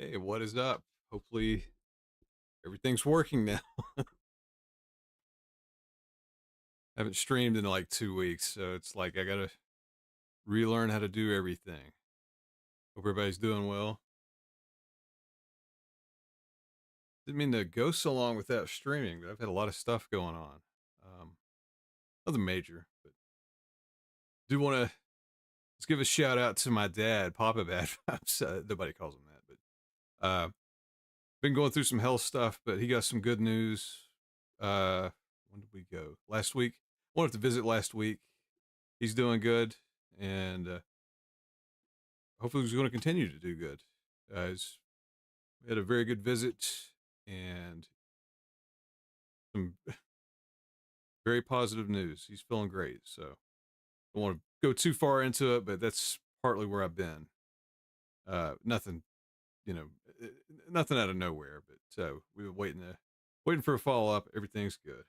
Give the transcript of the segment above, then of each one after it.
Hey, what is up? Hopefully everything's working now. I haven't streamed in like 2 weeks, so it's like I gotta relearn how to do everything. Hope everybody's doing well. Didn't mean to go so long without streaming, but I've had a lot of stuff going on. Nothing major, but do want to let's give a shout out to my dad, Papa Bad Vibes. Nobody calls him that, but been going through some health stuff, but he got some good news. When did we go? Last week. Wanted to visit last week. He's doing good, and hopefully he's going to continue to do good. We had a very good visit and some very positive news. He's feeling great, so I don't want to go too far into it, but that's partly where I've been. Nothing, you know, nothing out of nowhere, but we were waiting for a follow up. Everything's good.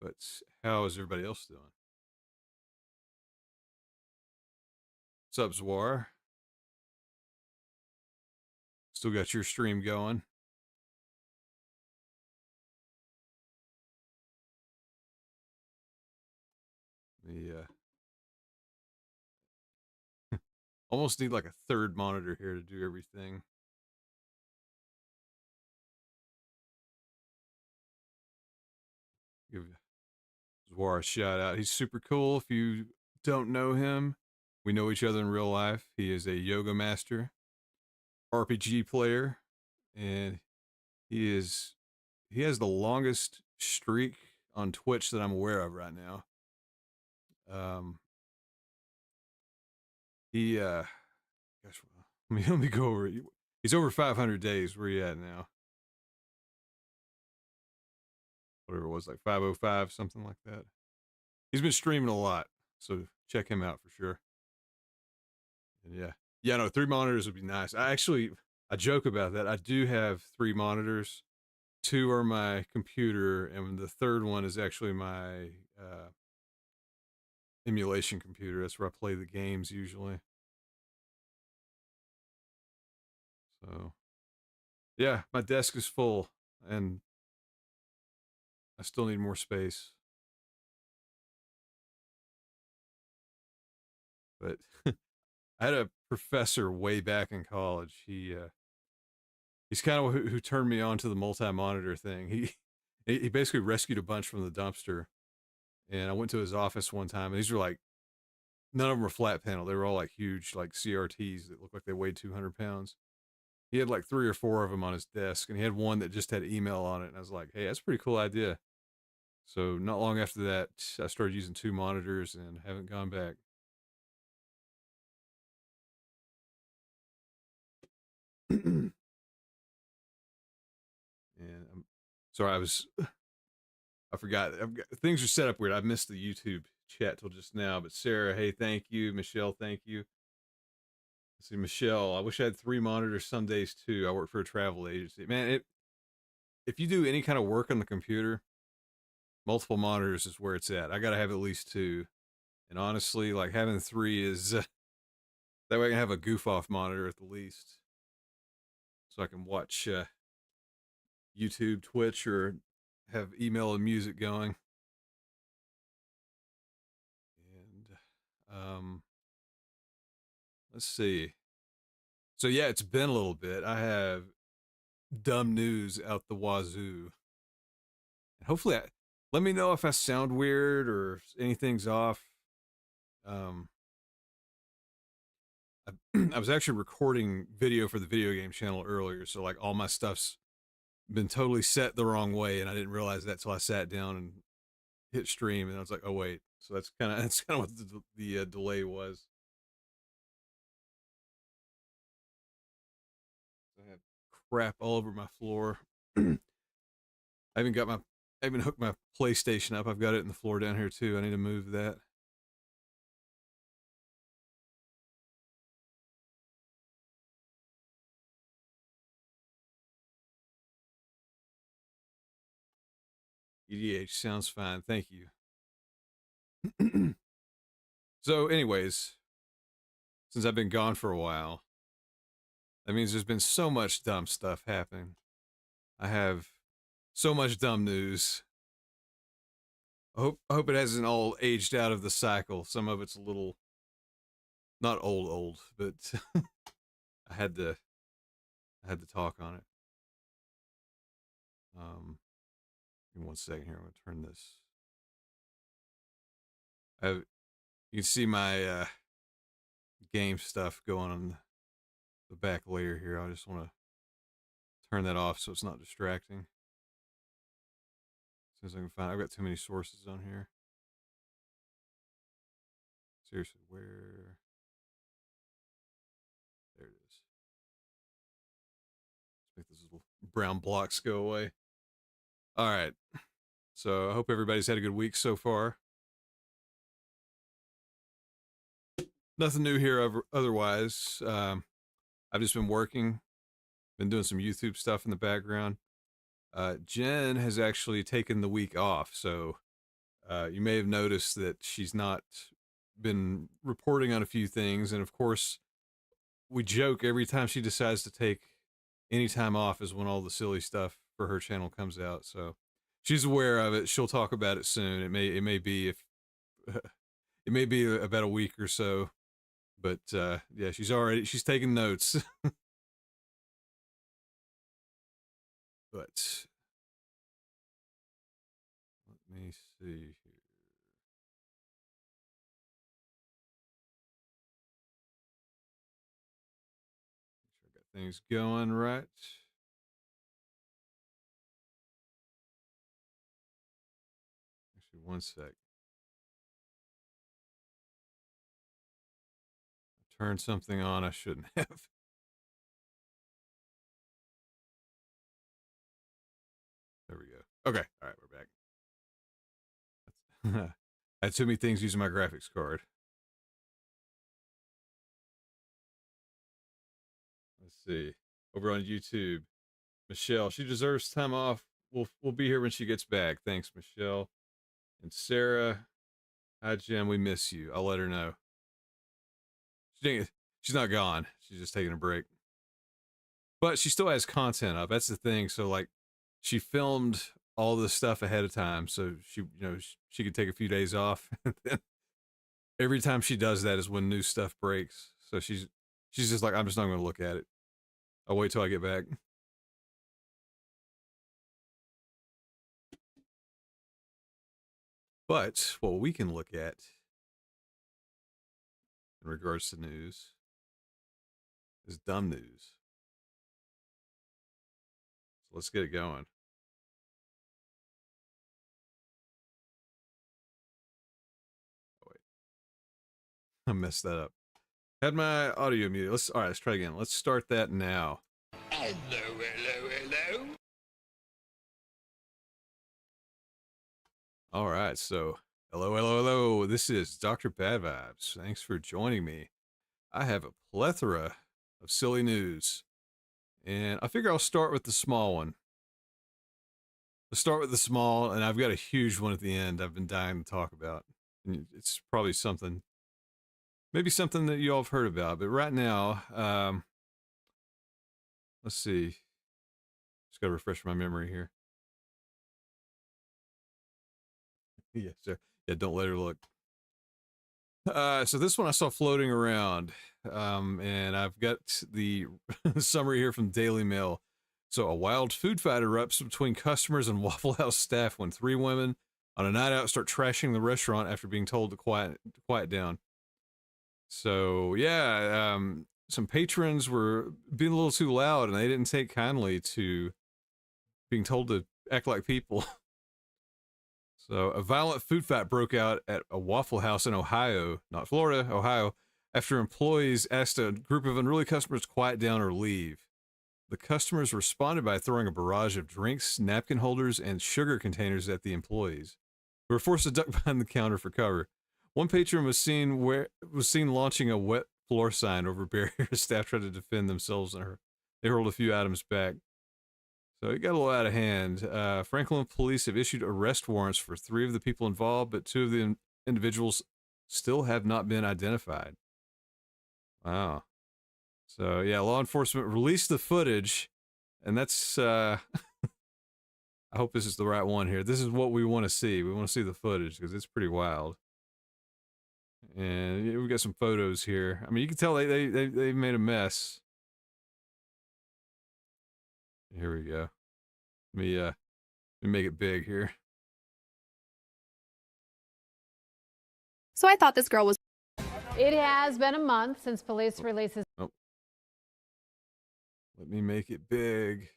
But how is everybody else doing? What's up, Zwar? Still got your stream going? The almost need like a third monitor here to do everything. Give Zwar a shout out. He's super cool. If you don't know him, we know each other in real life. He is a yoga master, RPG player, and he has the longest streak on Twitch that I'm aware of right now. He gosh, let me go over. He's over 500 days. Where you at now? Whatever it was, like 505, something like that. He's been streaming a lot, so check him out for sure. And yeah, no, 3 monitors would be nice. I joke about that. I do have 3 monitors. 2 are my computer, and the third one is actually my emulation computer. That's where I play the games usually. So, yeah, my desk is full, and I still need more space. But I had a professor way back in college. He's kind of who turned me on to the multi-monitor thing. He basically rescued a bunch from the dumpster, and I went to his office one time, and these were like none of them were flat panel. They were all like huge, like CRTs that looked like they weighed 200 pounds. He had like 3 or 4 of them on his desk, and he had one that just had email on it. And I was like, hey, that's a pretty cool idea. So not long after that, I started using 2 monitors and haven't gone back. And I'm sorry, I forgot. Things are set up weird. I missed the YouTube chat till just now. But Sarah, hey, thank you. Michelle, thank you. Let's see, Michelle, I wish I had 3 monitors some days too. I work for a travel agency. Man, if you do any kind of work on the computer, multiple monitors is where it's at. I got to have at least 2. And honestly, like having 3 is that way I can have a goof off monitor at the least, so I can watch YouTube, Twitch, or have email and music going. And let's see. So yeah, it's been a little bit. I have dumb news out the wazoo. And hopefully, let me know if I sound weird or if anything's off. I, I was actually recording video for the video game channel earlier, so like all my stuff's been totally set the wrong way, and I didn't realize that till I sat down and hit stream, and I was like, oh wait. So that's kind of what the delay was. I have crap all over my floor. I even got my I even hooked my PlayStation up. I've got it in the floor down here too. I need to move that. EDH sounds fine. Thank you. So, anyways, since I've been gone for a while, that means there's been so much dumb stuff happening. I have so much dumb news. I hope it hasn't all aged out of the cycle. Some of it's a little not old, but I had to talk on it. Give me 1 second here. I'm gonna turn this. You can see my game stuff going on the back layer here. I just want to turn that off so it's not distracting. As soon as I can find, I've got too many sources on here. Seriously, where? There it is. Let's make those little brown blocks go away. All right. So I hope everybody's had a good week so far. Nothing new here otherwise. I've just been working, been doing some YouTube stuff in the background. Jen has actually taken the week off, so you may have noticed that she's not been reporting on a few things. And of course, we joke every time she decides to take any time off is when all the silly stuff for her channel comes out. So she's aware of it. She'll talk about it soon. It may be if it may be about a week or so, but yeah, she's taking notes. But let me see here. Make sure I got things going right. Actually, 1 sec. I turned something on I shouldn't have. There we go. Okay. All right, we're back. I had too many things using my graphics card. Let's see. Over on YouTube, Michelle, she deserves time off. We'll be here when she gets back. Thanks, Michelle. And Sarah, hi Jim, we miss you. I'll let her know. She's not gone. She's just taking a break. But she still has content up. That's the thing. So like, she filmed all this stuff ahead of time, so she could take a few days off. And then every time she does that is when new stuff breaks. So she's just like, I'm just not going to look at it. I'll wait till I get back. But what we can look at in regards to news is dumb news. So let's get it going. Oh, wait. I messed that up. Had my audio muted. All right, let's try again. Let's start that now. Hello, hello, hello. All right, so hello. This is Dr. Bad Vibes. Thanks for joining me. I have a plethora of silly news, and I figure I'll start with the small one. Let's start with the small, and I've got a huge one at the end I've been dying to talk about. And it's probably maybe something that you all have heard about, but right now, let's see. Just got to refresh my memory here. Yes, sir. Yeah, don't let her look. So this one I saw floating around, and I've got the summary here from Daily Mail. So a wild food fight erupts between customers and Waffle House staff when 3 women on a night out start trashing the restaurant after being told to quiet down. So yeah, some patrons were being a little too loud, and they didn't take kindly to being told to act like people. So a violent food fight broke out at a Waffle House in Ohio, not Florida, Ohio, after employees asked a group of unruly customers to quiet down or leave. The customers responded by throwing a barrage of drinks, napkin holders, and sugar containers at the employees, who were forced to duck behind the counter for cover. One patron was seen launching a wet floor sign over barriers. Staff tried to defend themselves, and they hurled a few items back. So it got a little out of hand. Franklin police have issued arrest warrants for 3 of the people involved, but 2 of the individuals still have not been identified. Wow. So yeah, law enforcement released the footage, and that's I hope this is the right one here. This is what we want to see. We want to see the footage because it's pretty wild. And we got some photos here. I mean, you can tell they made a mess. Here we go. Let me Let me make it big here. So I thought this girl was. It has been a month since police released his. Oh. Let me make it big.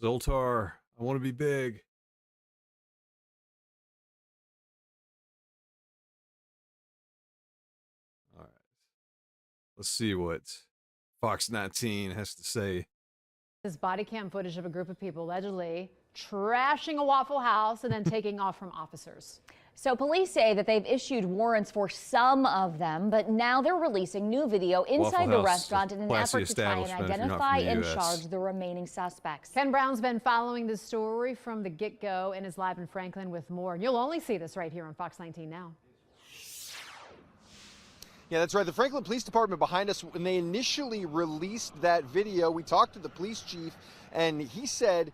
Zoltar, I want to be big. All right. Let's see what Fox 19 has to say. His body cam footage of a group of people allegedly trashing a Waffle House and then taking off from officers. So police say that they've issued warrants for some of them, but now they're releasing new video inside the restaurant in an effort to try and identify and charge the remaining suspects. Ken Brown's been following this story from the get-go and is live in Franklin with more. And you'll only see this right here on Fox 19 now. Yeah, that's right. The Franklin Police Department behind us, when they initially released that video, we talked to the police chief, and he said,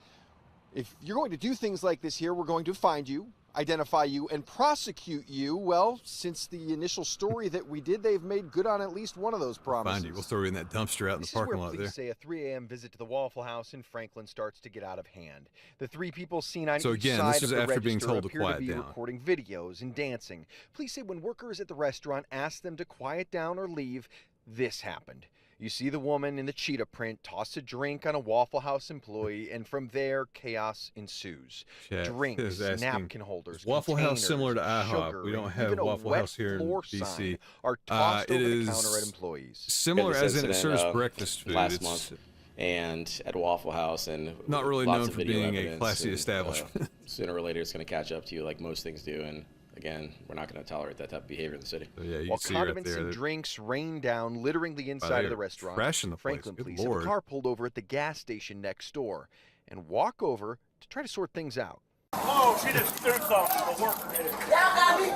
if you're going to do things like this here, we're going to find you, identify you, and prosecute you. Well, since the initial story that we did, they've made good on at least one of those promises. Find you. We'll throw you in that dumpster out in the parking lot there. Police say a 3 a.m. visit to the Waffle House in Franklin starts to get out of hand. The three people seen on each side of the register appear to be recording videos and dancing. Police say when workers at the restaurant asked them to quiet down or leave, this happened. You see the woman in the cheetah print toss a drink on a Waffle House employee, and from there, chaos ensues. Drinks, napkin holders, Waffle House similar to IHOP. Sugar, we don't have Waffle House here in DC. Are tossed over the counter at employees. Similar as in it serves breakfast food. Last month, and at Waffle House, and not really known for being a classy establishment. Sooner or later, it's going to catch up to you, like most things do, and again, we're not going to tolerate that type of behavior in the city. So, yeah, while condiments and drinks rain down, littering the inside of the restaurant, Franklin police have a car pulled over at the gas station next door and walk over to try to sort things out. Oh, she just threw something. The worker did it. Hey!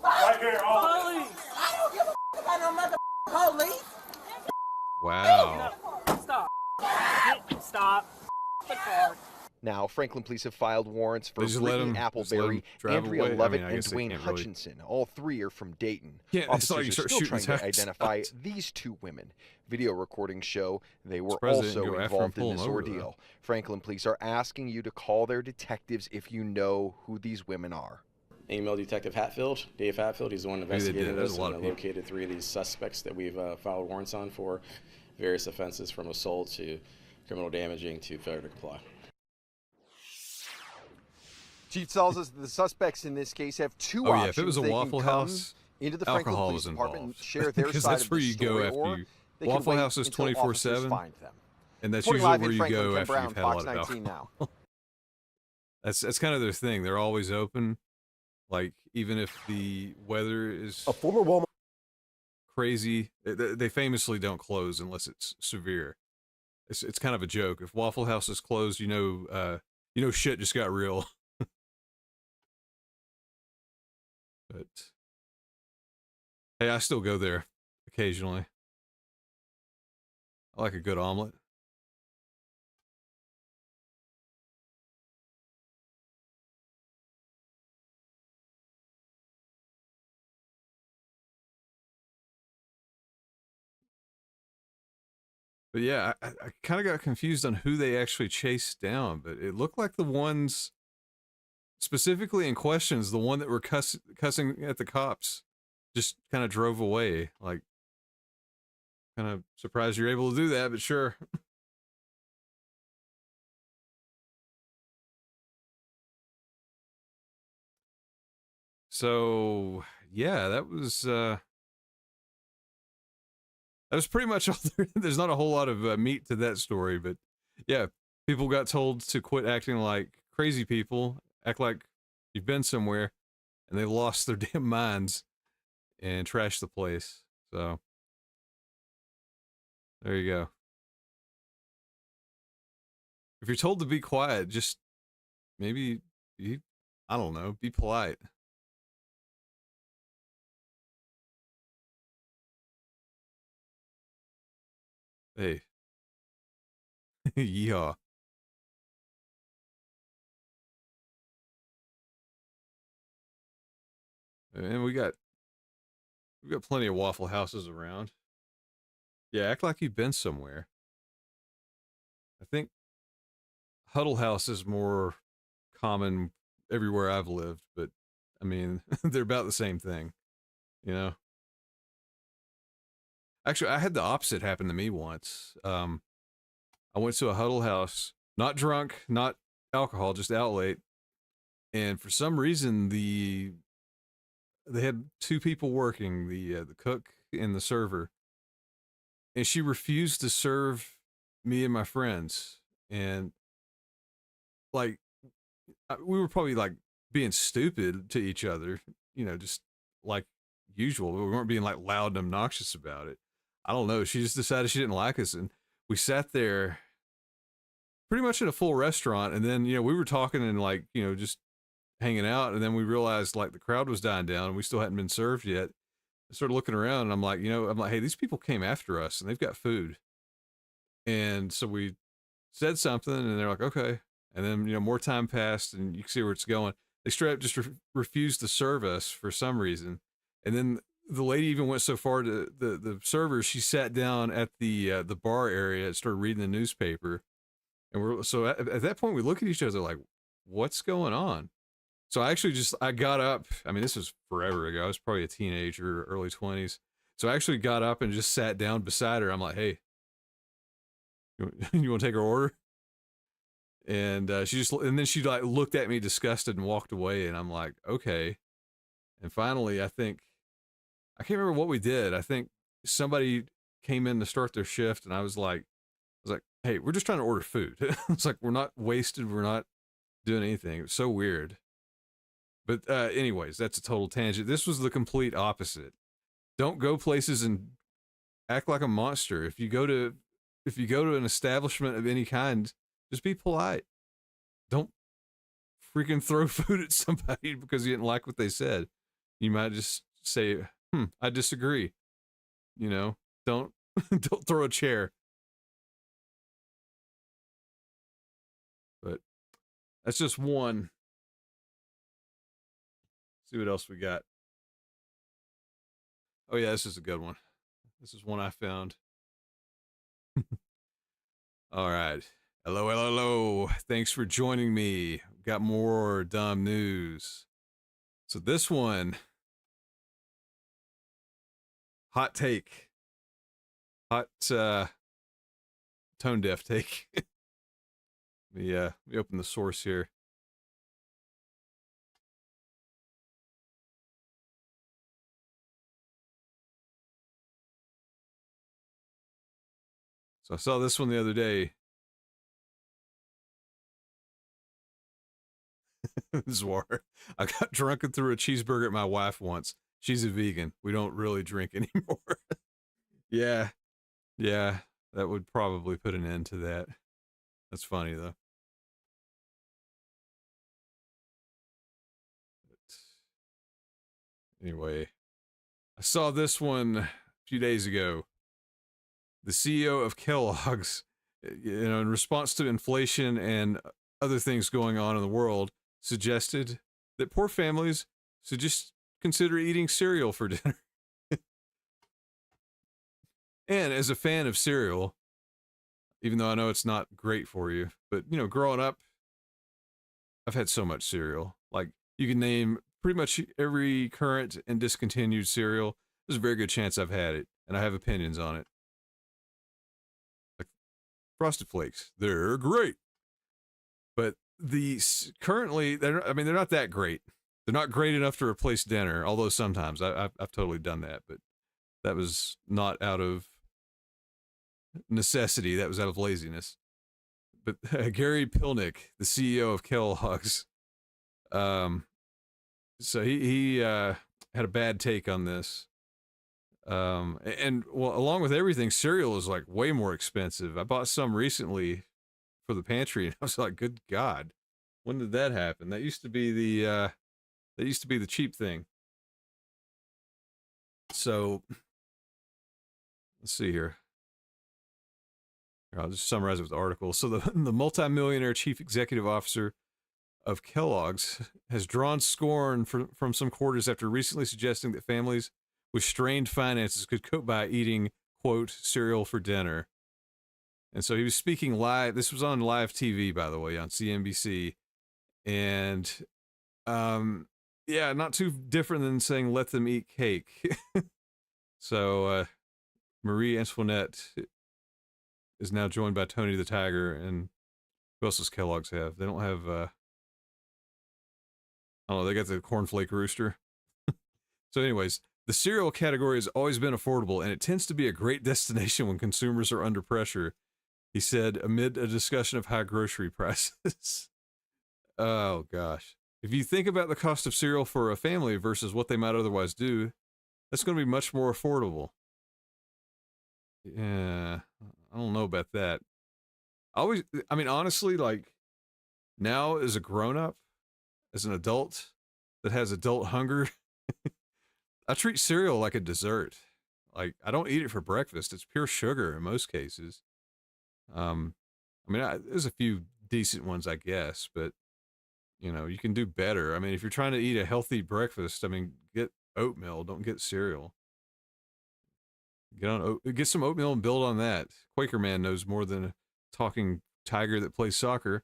Right here, all police! I don't give a about no mother police! Wow. Stop. Stop. The car. Now, Franklin police have filed warrants for Brittany Appleberry, Andrea Lovett, and Dwayne Hutchinson. All three are from Dayton. Officers are still trying to identify these two women. Video recordings show they were also involved in this ordeal. Franklin police are asking you to call their detectives if you know who these women are. Email Detective Hatfield, Dave Hatfield. He's the one investigating this and located three of these suspects that we've filed warrants on for various offenses, from assault to criminal damaging to failure to comply. Chief tells us that the suspects in this case have two options. If it was a Waffle House, into the Franklin Police Department and share their because side that's of where the you story, go after you. they Waffle can House is wait until officers 24/7, find them. and that's Reporting usually live in where you Franklin, go Ken after Brown, you've had a lot Fox of 19 alcohol. now. That's kind of their thing. They're always open. Like, even if the weather is A former Walmart crazy, they famously don't close unless it's severe. It's kind of a joke. If Waffle House is closed, you know shit just got real. But hey, I still go there occasionally. I like a good omelet. But yeah, I kind of got confused on who they actually chased down, but it looked like the ones specifically in questions, the one that were cussing at the cops just kind of drove away. Like, kind of surprised you're able to do that, but sure. So yeah, that was pretty much all there. There's not a whole lot of meat to that story, but yeah, people got told to quit acting like crazy people, act like you've been somewhere, and they lost their damn minds and trashed the place. So there you go. If you're told to be quiet, just maybe I don't know, be polite. Hey. Yeehaw. And we got plenty of Waffle Houses around. Yeah, act like you've been somewhere. I think Huddle House is more common everywhere I've lived, but I mean, they're about the same thing, you know? Actually, I had the opposite happen to me once. I went to a Huddle House, not drunk, not alcohol, just out late. And for some reason, they had two people working, the cook and the server, and she refused to serve me and my friends. And like, we were probably like being stupid to each other, you know, just like usual. We weren't being like loud and obnoxious about it. I don't know. She just decided she didn't like us, and we sat there pretty much in a full restaurant. And then, you know, we were talking and like, you know, just hanging out. And then we realized like the crowd was dying down and we still hadn't been served yet. I started looking around and I'm like, you know, hey, these people came after us and they've got food. And so we said something and they're like, okay. And then, you know, more time passed and you can see where it's going. They straight up just refused to serve us for some reason. And then the lady even went so far to the server, she sat down at the bar area and started reading the newspaper. And so at that point we look at each other like, what's going on? So I got up. I mean, this was forever ago. I was probably a teenager, early 20s. So I actually got up and just sat down beside her. I'm like, hey, you want to take her order? And and then she like looked at me disgusted and walked away. And I'm like, okay. And finally, I can't remember what we did. I think somebody came in to start their shift, and I was like, hey, we're just trying to order food. It's like, we're not wasted. We're not doing anything. It was so weird. But anyways, that's a total tangent. This was the complete opposite. Don't go places and act like a monster. If you go to an establishment of any kind, just be polite. Don't freaking throw food at somebody because you didn't like what they said. You might just say, I disagree. You know, don't throw a chair. But that's just one. See what else we got. Oh yeah, this is a good one. This is one I found. All right. Hello. Thanks for joining me. Got more dumb news. So this one, hot take. Hot tone deaf take. Let me open the source here. So I saw this one the other day. Zwar. I got drunk and threw a cheeseburger at my wife once. She's a vegan. We don't really drink anymore. Yeah, that would probably put an end to that. That's funny though. But anyway, I saw this one a few days ago. The CEO of Kellogg's, you know, in response to inflation and other things going on in the world, suggested that poor families should just consider eating cereal for dinner. And as a fan of cereal, even though I know it's not great for you, but, you know, growing up, I've had so much cereal. Like, you can name pretty much every current and discontinued cereal. There's a very good chance I've had it, and I have opinions on it. Like Frosted Flakes, they're great. But currently, they're not that great. They're not great enough to replace dinner, although sometimes I've totally done that, but that was not out of necessity. That was out of laziness. But Gary Pilnick, the CEO of Kellogg's, so he had a bad take on this. And well, along with everything, cereal is like way more expensive. I bought some recently for the pantry, and I was like, good God, when did that happen? That used to be the cheap thing. So let's see here. I'll just summarize it with the article. So the multimillionaire chief executive officer of Kellogg's has drawn scorn from some quarters after recently suggesting that families with strained finances could cope by eating, quote, cereal for dinner. And so he was speaking live. This was on live TV, by the way, on CNBC. And, yeah, not too different than saying, let them eat cake. So, Marie Antoinette is now joined by Tony the Tiger. And who else does Kellogg's have? They don't have, I don't know, they got the cornflake rooster. So anyways, the cereal category has always been affordable, and it tends to be a great destination when consumers are under pressure, he said amid a discussion of high grocery prices. Oh, gosh. If you think about the cost of cereal for a family versus what they might otherwise do, that's going to be much more affordable. Yeah, I don't know about that. I mean, honestly, like, now as a grown-up, as an adult that has adult hunger, I treat cereal like a dessert. Like, I don't eat it for breakfast. It's pure sugar in most cases. I mean, there's a few decent ones, I guess, but, you know, you can do better. I mean, if you're trying to eat a healthy breakfast, I mean, get oatmeal, don't get cereal. Get some oatmeal and build on that. Quaker Man knows more than a talking tiger that plays soccer.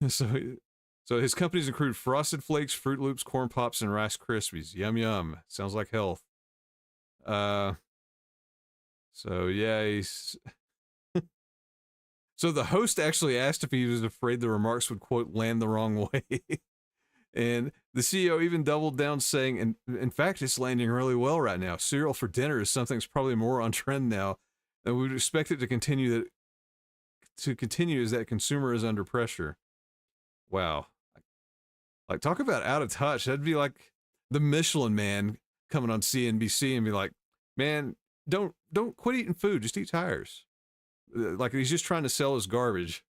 So his companies include Frosted Flakes, Fruit Loops, Corn Pops, and Rice Krispies. Yum, yum. Sounds like health. So yeah, so the host actually asked if he was afraid the remarks would, quote, land the wrong way. And the CEO even doubled down, saying, in fact, it's landing really well right now. Cereal for dinner is something that's probably more on trend now, and we would expect it to continue as that consumer is under pressure. Wow. Like, talk about out of touch. That'd be like the Michelin Man coming on CNBC and be like, man, don't quit eating food. Just eat tires. Like, he's just trying to sell his garbage.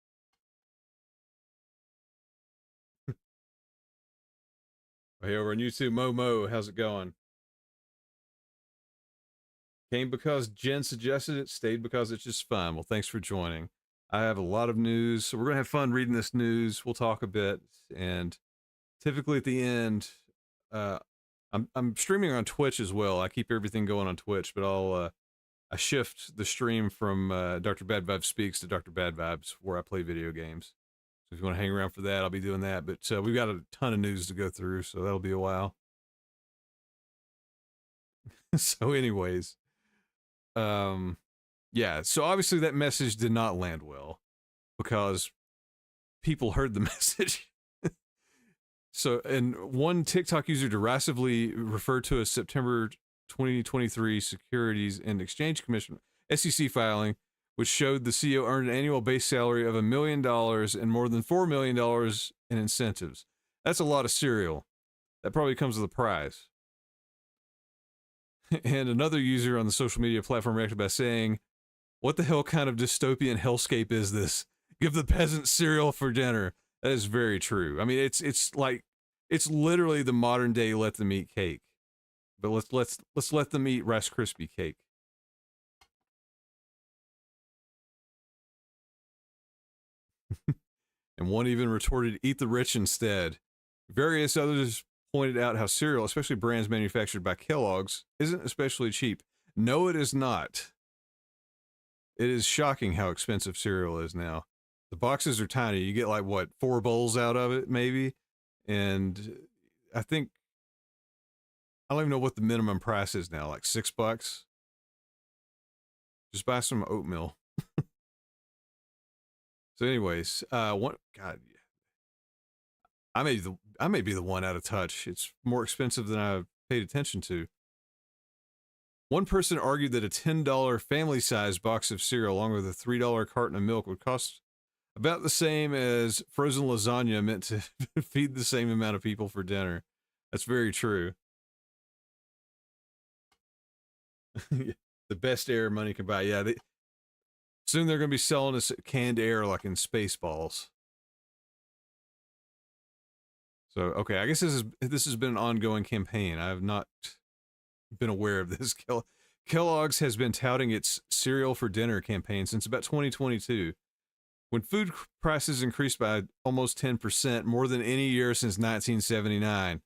Hey, over on YouTube, Momo, how's it going? Came because Jen suggested it, stayed because it's just fun. Well, thanks for joining. I have a lot of news, so we're going to have fun reading this news. We'll talk a bit, and typically at the end, I'm streaming on Twitch as well. I keep everything going on Twitch, but I shift the stream from Dr. Bad Vibes Speaks to Dr. Bad Vibes, where I play video games. So if you want to hang around for that, I'll be doing that. But we've got a ton of news to go through, so that'll be a while. So anyways, yeah, so obviously that message did not land well because people heard the message. So, and one TikTok user derisively referred to a September 2023 Securities and Exchange Commission SEC filing, which showed the CEO earned an annual base salary of $1 million and more than $4 million in incentives. That's a lot of cereal. That probably comes with a prize. And another user on the social media platform reacted by saying, what the hell kind of dystopian hellscape is this? Give the peasants cereal for dinner. That is very true. I mean, it's like, it's literally the modern day let them eat cake. But let's let them eat Rice Krispie cake. And one even retorted, eat the rich instead. Various others pointed out how cereal, especially brands manufactured by Kellogg's, isn't especially cheap. No, it is not. It is shocking how expensive cereal is now. The boxes are tiny. You get like, what, 4 bowls out of it, maybe? And I think, I don't even know what the minimum price is now, like $6? Just buy some oatmeal. So anyways, I may be the one out of touch. It's more expensive than I've paid attention to. One person argued that a $10 family-sized box of cereal along with a $3 carton of milk would cost about the same as frozen lasagna meant to feed the same amount of people for dinner. That's very true. The best air money can buy. Yeah, soon they're going to be selling us canned air like in Spaceballs. So, okay, I guess this has been an ongoing campaign. I have not been aware of this. Kellogg's has been touting its cereal for dinner campaign since about 2022, when food prices increased by almost 10%, more than any year since 1979.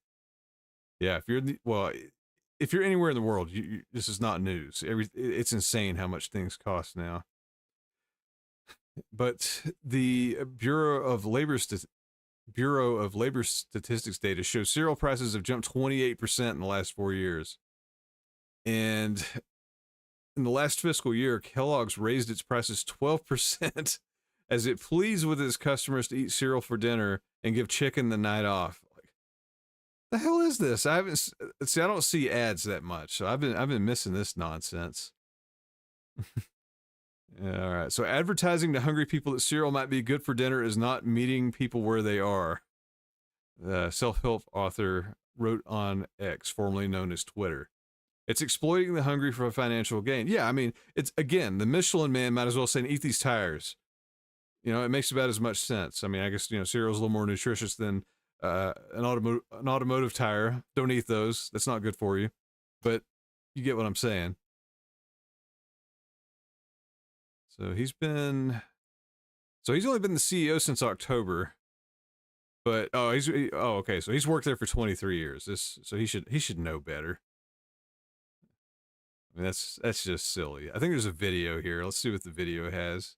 Yeah, if you're anywhere in the world, this is not news. It's insane how much things cost now. But the Bureau of Labor Statistics data shows cereal prices have jumped 28% in the last 4 years. And in the last fiscal year, Kellogg's raised its prices 12% as it pleads with its customers to eat cereal for dinner and give chicken the night off. Like, the hell is this? I don't see ads that much, so I've been missing this nonsense. Yeah, all right. So advertising to hungry people that cereal might be good for dinner is not meeting people where they are. The self-help author wrote on X, formerly known as Twitter. It's exploiting the hungry for a financial gain. Yeah, I mean, it's, again, the Michelin man might as well say, eat these tires. You know, it makes about as much sense. I mean, I guess, you know, cereal's a little more nutritious than an automotive tire. Don't eat those. That's not good for you. But you get what I'm saying. So he's only been the CEO since October. But okay, so he's worked there for 23 years. So he should know better. I mean, that's just silly. I think there's a video here. Let's see what the video has.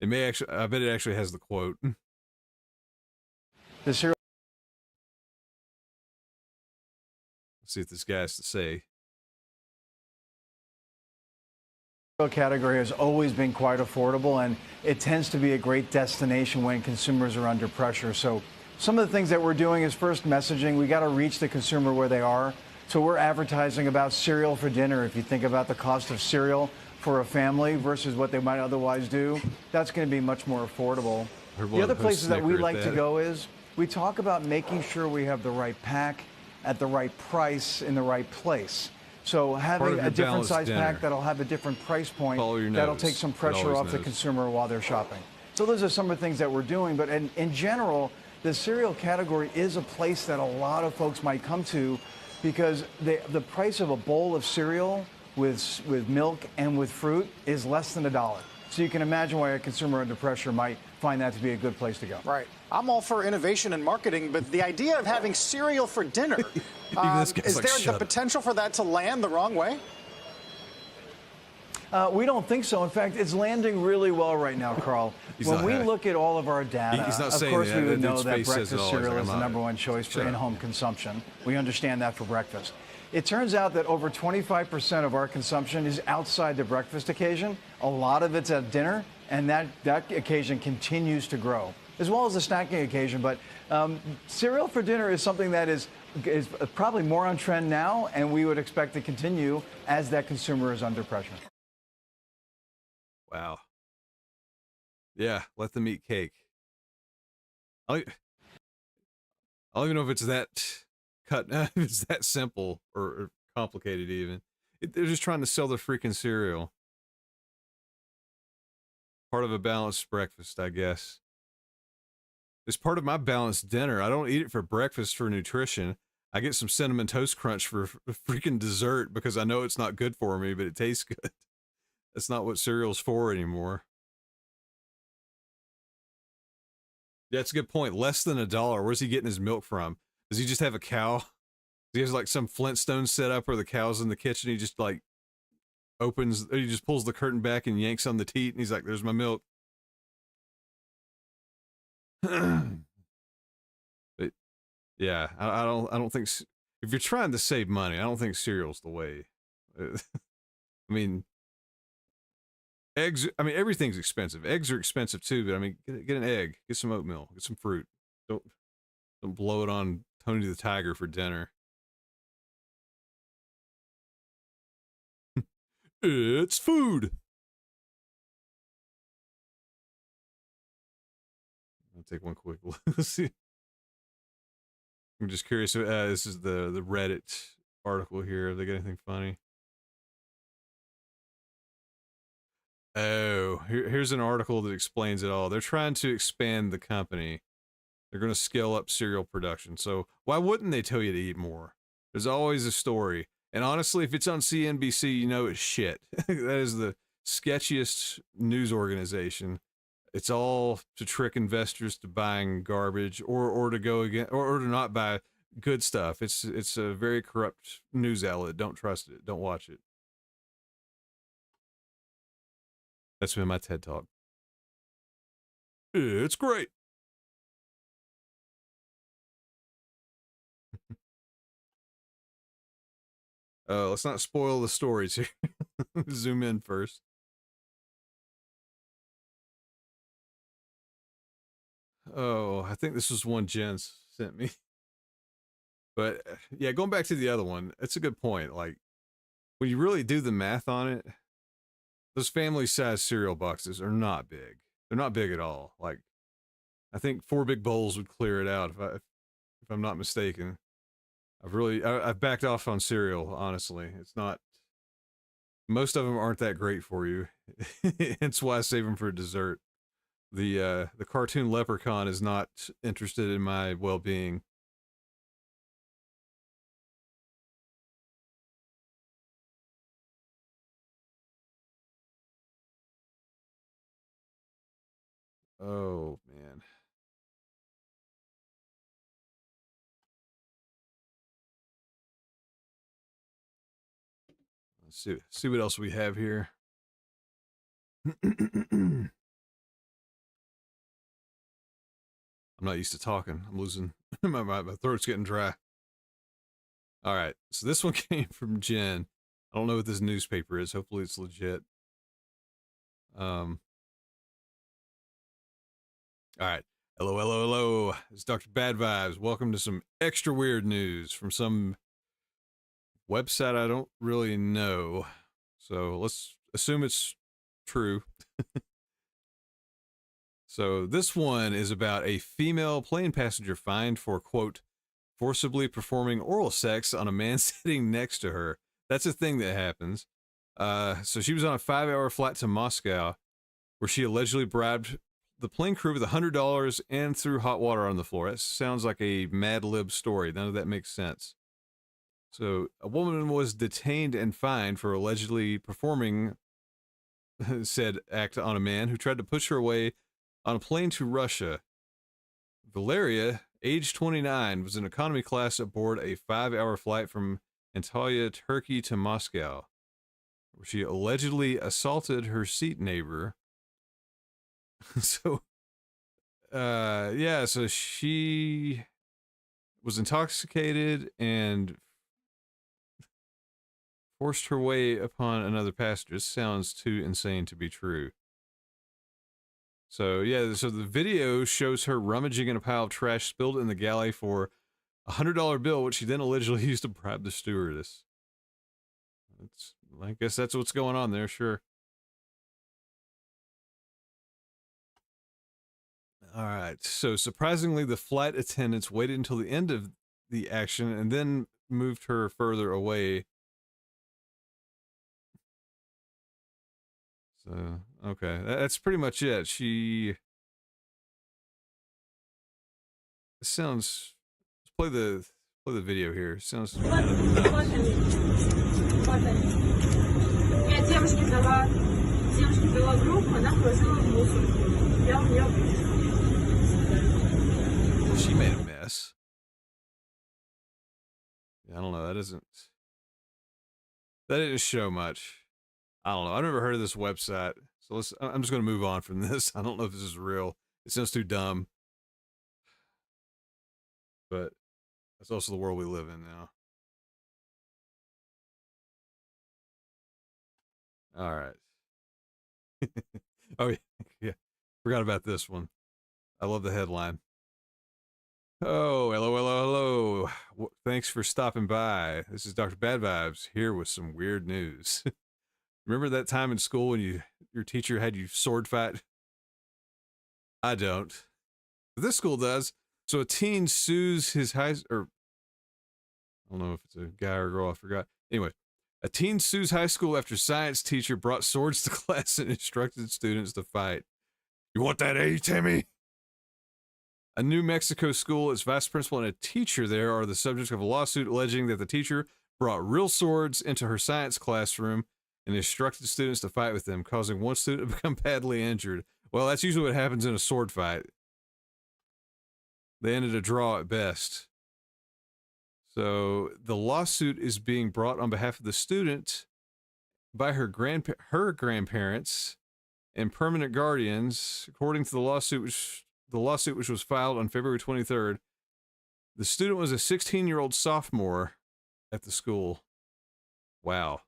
I bet it actually has the quote. The cereal. Let's see what this guy has to say. Category has always been quite affordable, and it tends to be a great destination when consumers are under pressure. So some of the things that we're doing is first messaging. We got to reach the consumer where they are. So we're advertising about cereal for dinner. If you think about the cost of cereal for a family versus what they might otherwise do, that's going to be much more affordable. The other places that we like to go is we talk about making sure we have the right pack at the right price in the right place. So having a different size pack that'll have a different price point, that'll take some pressure off the consumer while they're shopping. So those are some of the things that we're doing. But in general, the cereal category is a place that a lot of folks might come to because the price of a bowl of cereal with milk and with fruit is less than $1. So you can imagine why a consumer under pressure might find that to be a good place to go. Right. I'm all for innovation and marketing, but the idea of having cereal for dinner, is there the potential for that to land the wrong way? We don't think so. In fact, it's landing really well right now, Carl. When we look at all of our data, of course we would know that breakfast cereal is the #1 choice for in-home consumption. We understand that for breakfast. It turns out that over 25% of our consumption is outside the breakfast occasion. A lot of it's at dinner, and that occasion continues to grow, as well as the snacking occasion. But cereal for dinner is something that is probably more on trend now, and we would expect to continue as that consumer is under pressure. Wow. Yeah, let them eat cake. I don't even know if it's that if it's that simple or complicated even. They're just trying to sell their freaking cereal. Part of a balanced breakfast, I guess. It's part of my balanced dinner. I don't eat it for breakfast for nutrition. I get some Cinnamon Toast Crunch for freaking dessert because I know it's not good for me, but it tastes good. That's not what cereal's for anymore. Yeah, that's a good point. Less than $1. Where's he getting his milk from? Does he just have a cow? He has like some Flintstone setup where the cow's in the kitchen. He just like he just pulls the curtain back and yanks on the teat, and he's like, "There's my milk." But yeah, I don't think if you're trying to save money, I don't think cereal's the way. I mean, eggs. I mean, everything's expensive. Eggs are expensive too, but I mean, get an egg, get some oatmeal, get some fruit. Don't blow it on Tony the Tiger for dinner. It's food. I'll take one quick look. Let's see. I'm just curious. This is the Reddit article here. Have they got anything funny? Oh, here's an article that explains it all. They're trying to expand the company. They're going to scale up cereal production. So why wouldn't they tell you to eat more? There's always a story. And honestly, if it's on CNBC, you know it's shit. That is the sketchiest news organization. It's all to trick investors to buying garbage or to go again or to not buy good stuff. It's a very corrupt news outlet. Don't trust it. Don't watch it. That's been my TED Talk. It's great. Let's not spoil the stories here. Zoom in first. Oh, I think this was one Jen sent me. But yeah, going back to the other one, it's a good point. Like, when you really do the math on it, those family-sized cereal boxes are not big. They're not big at all. Like, I think 4 big bowls would clear it out if I'm not mistaken. I've backed off on cereal, honestly. It's not, most of them aren't that great for you. Hence why I save them for dessert. The cartoon leprechaun is not interested in my well-being. Oh, man. Let's see what else we have here. I'm not used to talking. I'm losing my throat's getting dry. All right, so this one came from Jen. I don't know what this newspaper is. Hopefully it's legit. All right. Hello. It's Dr. Bad Vibes. Welcome to some extra weird news from some website I don't really know. So let's assume it's true. So this one is about a female plane passenger fined for, quote, forcibly performing oral sex on a man sitting next to her. That's a thing that happens. So she was on a 5-hour flight to Moscow where she allegedly bribed the plane crew with $100 and threw hot water on the floor. That sounds like a Mad Lib story. None of that makes sense. So a woman was detained and fined for allegedly performing said act on a man who tried to push her away on a plane to Russia. Valeria, age 29, was in economy class aboard a 5-hour flight from Antalya, Turkey to Moscow, where she allegedly assaulted her seat neighbor. So, so she was intoxicated and forced her way upon another passenger. This sounds too insane to be true. So, so the video shows her rummaging in a pile of trash spilled in the galley for a $100 bill, which she then allegedly used to bribe the stewardess. I guess that's what's going on there, sure. All right, so surprisingly, the flight attendants waited until the end of the action and then moved her further away. So, okay, that's pretty much it. Sounds, let's play the video here. Sounds kind of nuts. She made a mess. I don't know. That didn't show much. I don't know. I've never heard of this website. So I'm just going to move on from this. I don't know if this is real. It sounds too dumb. But that's also the world we live in now. All right. Oh, yeah. Forgot about this one. I love the headline. Oh, hello. Thanks for stopping by. This is Dr. Bad Vibes here with some weird news. Remember that time in school when your teacher had you sword fight? I don't. But this school does. So a teen sues his I don't know if it's a guy or a girl, I forgot. Anyway, a teen sues high school after science teacher brought swords to class and instructed students to fight. You want that A, Timmy? A New Mexico school, its vice principal and a teacher there are the subject of a lawsuit alleging that the teacher brought real swords into her science classroom and instructed students to fight with them, causing one student to become badly injured. Well, that's usually what happens in a sword fight. They ended a draw at best. So the lawsuit is being brought on behalf of the student by her grandparents and permanent guardians. According to the lawsuit, which was filed on February 23rd, the student was a 16-year-old sophomore at the school. Wow.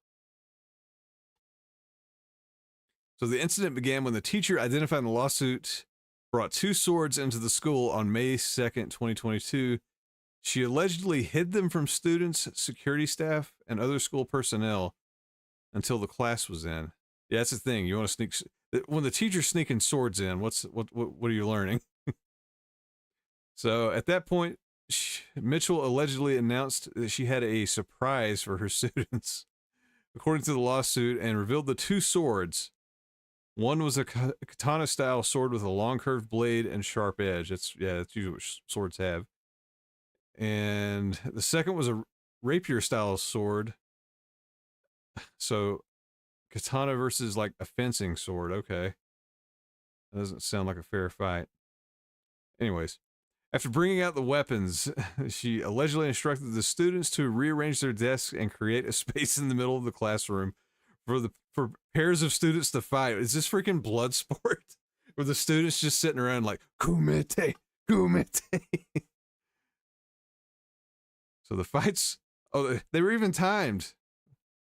So the incident began when the teacher identified in the lawsuit brought 2 swords into the school on May 2nd, 2022. She allegedly hid them from students, security staff, and other school personnel until the class was in. Yeah, that's the thing. You want to sneak when the teacher's sneaking swords in. What are you learning? So at that point, Mitchell allegedly announced that she had a surprise for her students, according to the lawsuit, and revealed the 2 swords. One was a katana-style sword with a long curved blade and sharp edge. That's usually what swords have. And the second was a rapier-style sword. So, katana versus like a fencing sword. Okay. That doesn't sound like a fair fight. For after bringing out the weapons, she allegedly instructed the students to rearrange their desks and create a space in the middle of the classroom for pairs of students to fight. Is this freaking blood sport? Where the students just sitting around like, kumite, kumite. So the fights, they were even timed.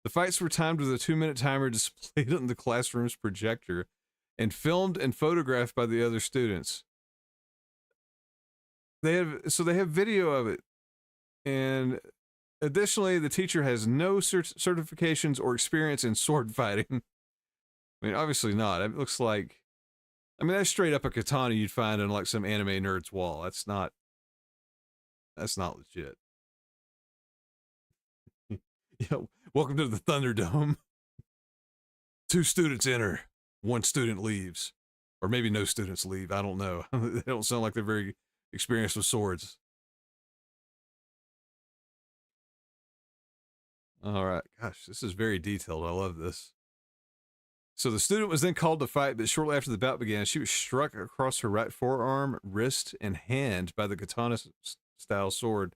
The fights were timed with a 2-minute timer displayed on the classroom's projector and filmed and photographed by the other students. They have video of it. And additionally, the teacher has no certifications or experience in sword fighting. I mean, obviously not. It looks like, that's straight up a katana you'd find on like some anime nerd's wall. That's not legit. Welcome to the Thunderdome. 2 students enter, 1 student leaves. Or maybe no students leave. I don't know. They don't sound like they're very experienced with swords. All right. Gosh, this is very detailed. I love this. So the student was then called to fight, but shortly after the bout began, she was struck across her right forearm, wrist, and hand by the katana-style sword.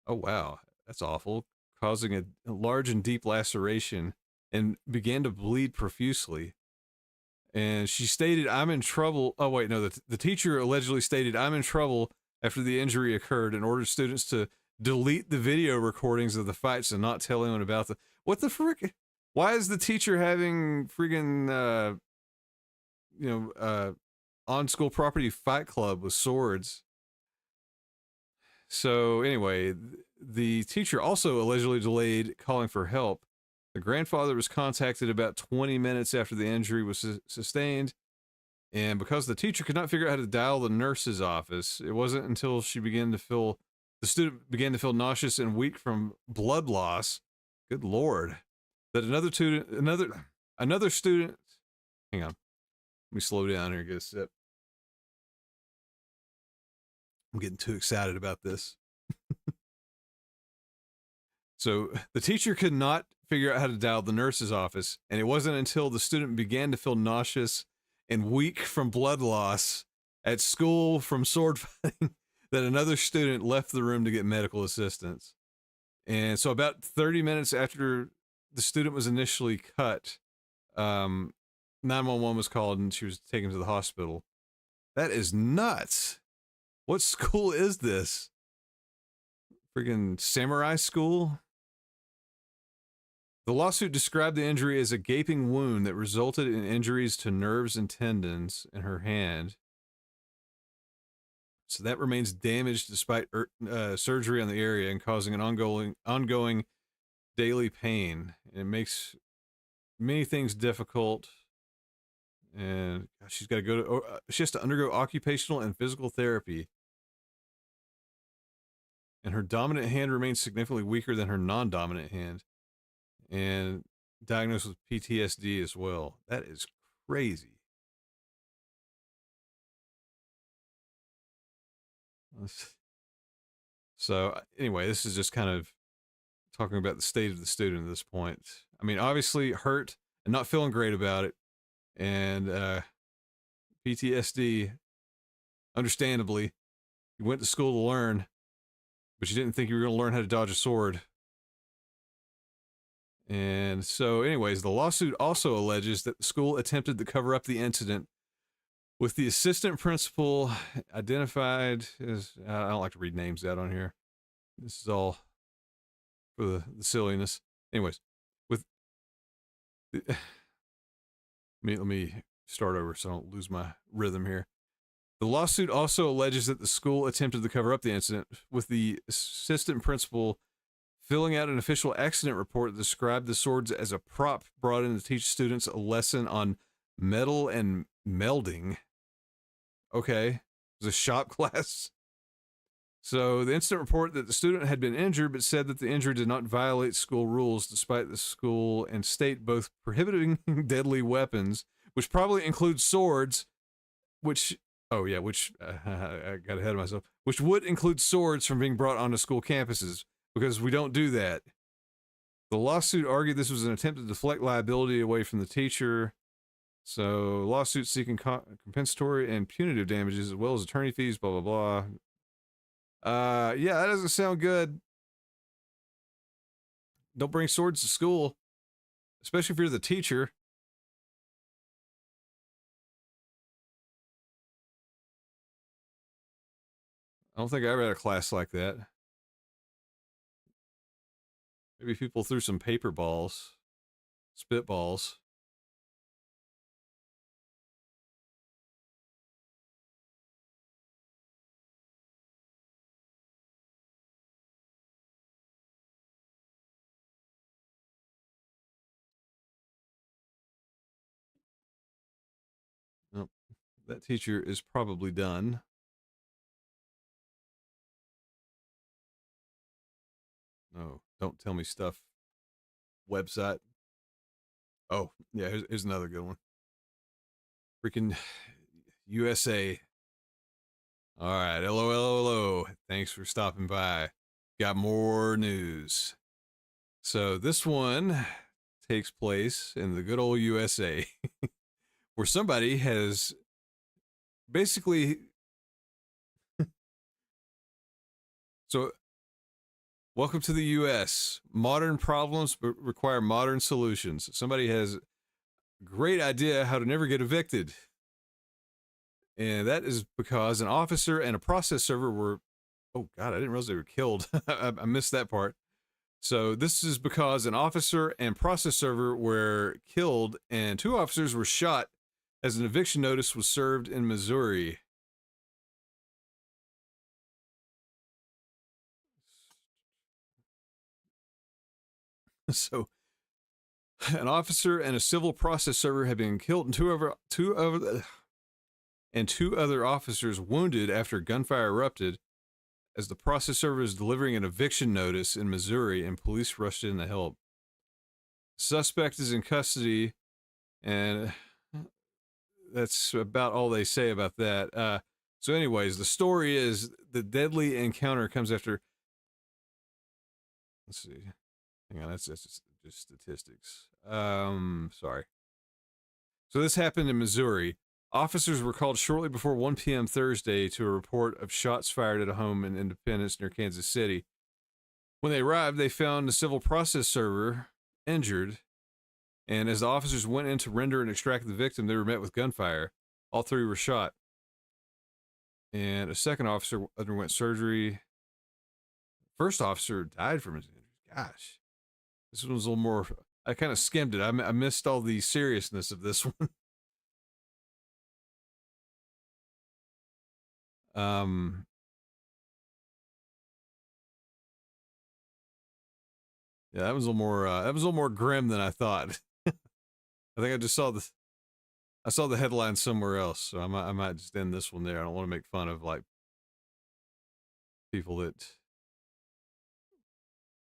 Oh, wow. That's awful. Causing a large and deep laceration and began to bleed profusely. And she stated, "I'm in trouble." Oh, wait, no. The teacher allegedly stated, "I'm in trouble," after the injury occurred, and ordered students to delete the video recordings of the fights and not tell anyone about them. What the frick? Why is the teacher having friggin', on school property fight club with swords? So anyway, the teacher also allegedly delayed calling for help. The grandfather was contacted about 20 minutes after the injury was sustained. And because the teacher could not figure out how to dial the nurse's office, it wasn't until the student began to feel nauseous and weak from blood loss. Good Lord. That another student, hang on, let me slow down here, get a sip. I'm getting too excited about this. So the teacher could not figure out how to dial the nurse's office, and it wasn't until the student began to feel nauseous and weak from blood loss at school from sword fighting that another student left the room to get medical assistance. And so about 30 minutes after the student was initially cut, 911 was called and she was taken to the hospital. That is nuts. What school is this? Freaking samurai school? The lawsuit described the injury as a gaping wound that resulted in injuries to nerves and tendons in her hand. So that remains damaged despite surgery on the area and causing an ongoing daily pain. It makes many things difficult. And she's got to she has to undergo occupational and physical therapy. And her dominant hand remains significantly weaker than her non-dominant hand. And diagnosed with PTSD as well. That is crazy. So anyway, this is just kind of talking about the state of the student at this point. I mean, obviously hurt and not feeling great about it. And PTSD, understandably, you went to school to learn, but you didn't think you were going to learn how to dodge a sword. And so, anyways, the lawsuit also alleges that the school attempted to cover up the incident with the assistant principal identified as, I don't like to read names out on here. This is all for the silliness. Anyways, with the, let me start over so I don't lose my rhythm here. The lawsuit also alleges that the school attempted to cover up the incident with the assistant principal filling out an official accident report that described the swords as a prop brought in to teach students a lesson on metal and melding. Okay, it was a shop class. So the incident report that the student had been injured, but said that the injury did not violate school rules, despite the school and state both prohibiting deadly weapons, which probably includes swords, which, I got ahead of myself, which would include swords from being brought onto school campuses, because we don't do that. The lawsuit argued this was an attempt to deflect liability away from the teacher. So lawsuit seeking compensatory and punitive damages, as well as attorney fees, blah, blah, blah. Yeah, that doesn't sound good. Don't bring swords to school, especially if you're the teacher. I don't think I ever had a class like that. Maybe people threw some paper balls, spitballs. Nope. That teacher is probably done. No, don't tell me stuff. Website. Oh, yeah, here's another good one. Freaking USA. All right, hello. Thanks for stopping by. Got more news. So this one takes place in the good old USA, where somebody has basically... So... Welcome to the U.S. Modern problems require modern solutions. Somebody has a great idea how to never get evicted. And that is because an officer and a process server were... Oh, God, I didn't realize they were killed. I missed that part. So this is because an officer and process server were killed and 2 officers were shot as an eviction notice was served in Missouri. So, an officer and a civil process server have been killed, and two other officers wounded after gunfire erupted as the process server is delivering an eviction notice in Missouri, and police rushed in to help. Suspect is in custody, and that's about all they say about that. So, anyways, the story is the deadly encounter comes after. Let's see. Hang on, that's just statistics. Sorry. So this happened in Missouri. Officers were called shortly before 1 p.m. Thursday to a report of shots fired at a home in Independence near Kansas City. When they arrived, they found the civil process server injured, and as the officers went in to render and extract the victim, they were met with gunfire. All 3 were shot. And a second officer underwent surgery. First officer died from his injuries. Gosh. This one was a little more, I kind of skimmed it. I missed all the seriousness of this one. Yeah, that was a little more grim than I thought. I think I just saw the headline somewhere else, so I might just end this one there. I don't want to make fun of like people that,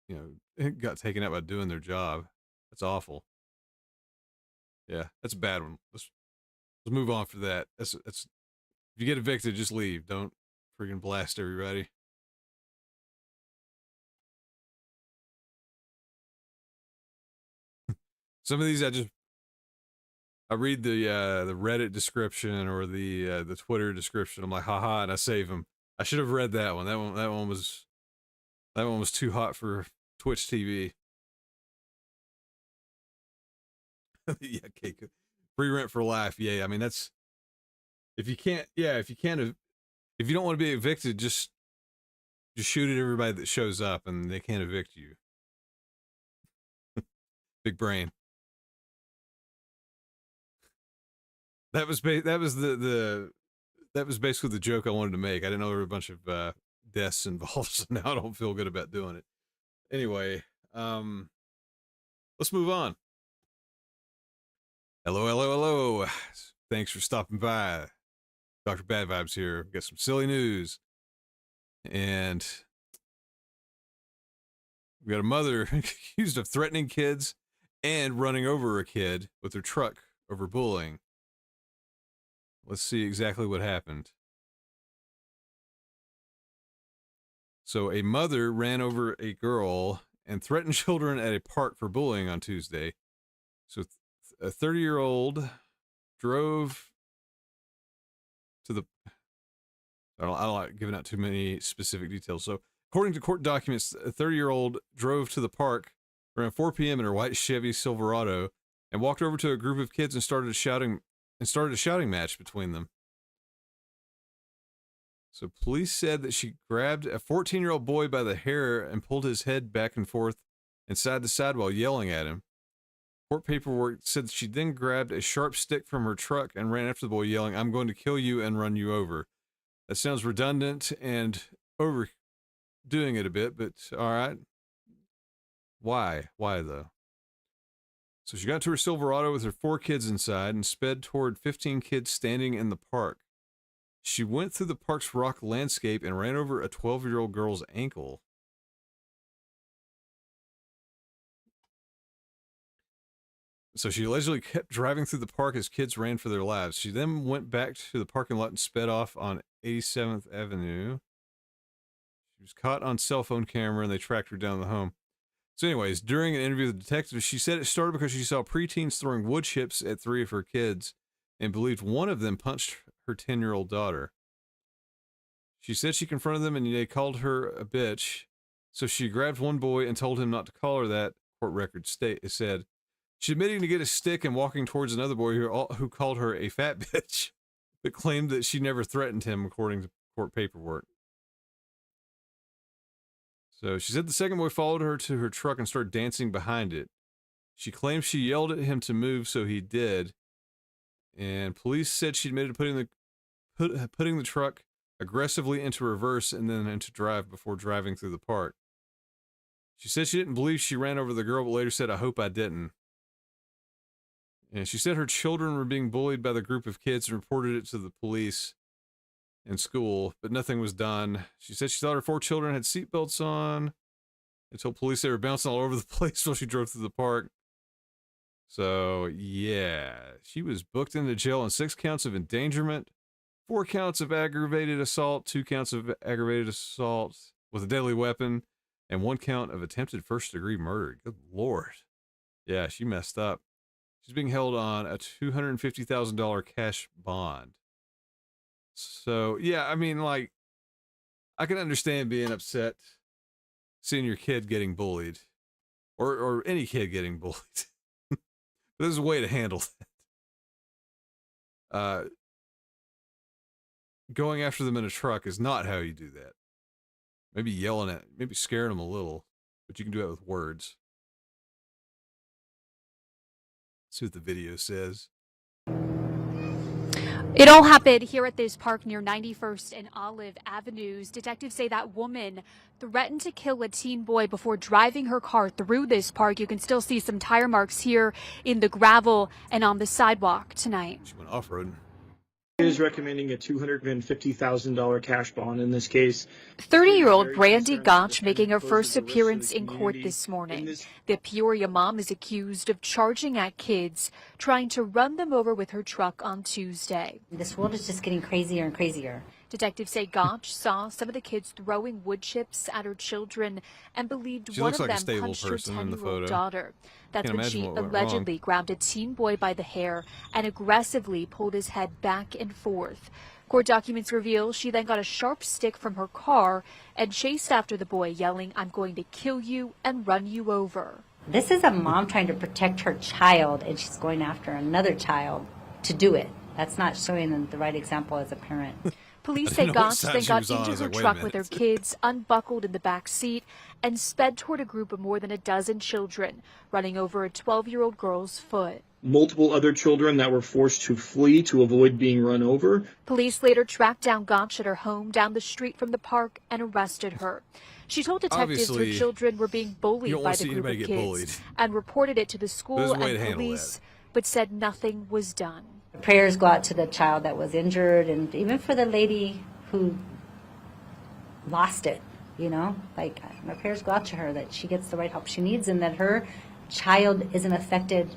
you know, got taken out by doing their job. That's awful. Yeah, that's a bad one. Let's move on for that. That's if you get evicted, just leave. Don't freaking blast everybody. Some of these I read the Reddit description or the Twitter description. I'm like, haha, and I save them. I should have read that one. That one was too hot for Twitch TV. Yeah, okay. Free rent for life. Yeah, I mean that's if you don't want to be evicted, just shoot at everybody that shows up, and they can't evict you. Big brain. That was basically the joke I wanted to make. I didn't know there were a bunch of deaths involved, so now I don't feel good about doing it. Anyway, let's move on. Hello. Thanks for stopping by. Dr. Bad Vibes here. Got some silly news. And we got a mother accused of threatening kids and running over a kid with her truck over bullying. Let's see exactly what happened. So a mother ran over a girl and threatened children at a park for bullying on Tuesday. So a 30-year-old drove to the... I don't like giving out too many specific details. So according to court documents, a 30-year-old drove to the park around 4 p.m. in her white Chevy Silverado and walked over to a group of kids and started a shouting match between them. So police said that she grabbed a 14-year-old boy by the hair and pulled his head back and forth and side to side while yelling at him. Court paperwork said that she then grabbed a sharp stick from her truck and ran after the boy, yelling, "I'm going to kill you and run you over." That sounds redundant and overdoing it a bit, but all right. Why? Why, though? So she got to her Silverado with her 4 kids inside and sped toward 15 kids standing in the park. She went through the park's rock landscape and ran over a 12-year-old girl's ankle. So she allegedly kept driving through the park as kids ran for their lives. She then went back to the parking lot and sped off on 87th Avenue. She was caught on cell phone camera and they tracked her down the home. So anyways, during an interview with the detective, she said it started because she saw preteens throwing wood chips at 3 of her kids and believed one of them punched her 10-year-old daughter. She said she confronted them and they called her a bitch. So she grabbed one boy and told him not to call her that, court records said. She admitted to get a stick and walking towards another boy who called her a fat bitch, but claimed that she never threatened him, according to court paperwork. So she said the second boy followed her to her truck and started dancing behind it. She claimed she yelled at him to move, so he did. And police said she admitted to putting the truck aggressively into reverse and then into drive before driving through the park. She said she didn't believe she ran over the girl, but later said, "I hope I didn't." And she said her children were being bullied by the group of kids and reported it to the police and school, but nothing was done. She said she thought her 4 children had seatbelts on and told police they were bouncing all over the place while she drove through the park. So, yeah, she was booked into jail on 6 counts of endangerment, 4 counts of aggravated assault, 2 counts of aggravated assault with a deadly weapon, and 1 count of attempted first-degree murder. Good Lord. Yeah, she messed up. She's being held on a $250,000 cash bond. So, yeah, I mean, like, I can understand being upset seeing your kid getting bullied or any kid getting bullied. But there's a way to handle that. Going after them in a truck is not how you do that. Maybe yelling at, maybe scaring them a little, but you can do that with words. See what the video says. It all happened here at this park near 91st and Olive Avenues. Detectives say that woman threatened to kill a teen boy before driving her car through this park. You can still see some tire marks here in the gravel and on the sidewalk tonight. She went off-roading. Is recommending a $250,000 cash bond in this case. 30-year-old Brandy Gotch making her first appearance in court this morning. The Peoria mom is accused of charging at kids, trying to run them over with her truck on Tuesday. This world is just getting crazier and crazier. Detectives say Gotch saw some of the kids throwing wood chips at her children and believed one of them punched her 10-year-old daughter. That's when she allegedly grabbed a teen boy by the hair and aggressively pulled his head back and forth. Court documents reveal she then got a sharp stick from her car and chased after the boy, yelling, "I'm going to kill you and run you over." This is a mom trying to protect her child, and she's going after another child to do it. That's not showing the right example as a parent. Police say Gotch then got into her truck with her kids, unbuckled in the back seat, and sped toward a group of more than a dozen children, running over a 12-year-old girl's foot. Multiple other children that were forced to flee to avoid being run over. Police later tracked down Gotch at her home down the street from the park and arrested her. She told detectives her children were being bullied by the group of kids and reported it to the school and police, but said nothing was done. Prayers go out to the child that was injured, and even for the lady who lost it, you know, like my prayers go out to her that she gets the right help she needs and that her child isn't affected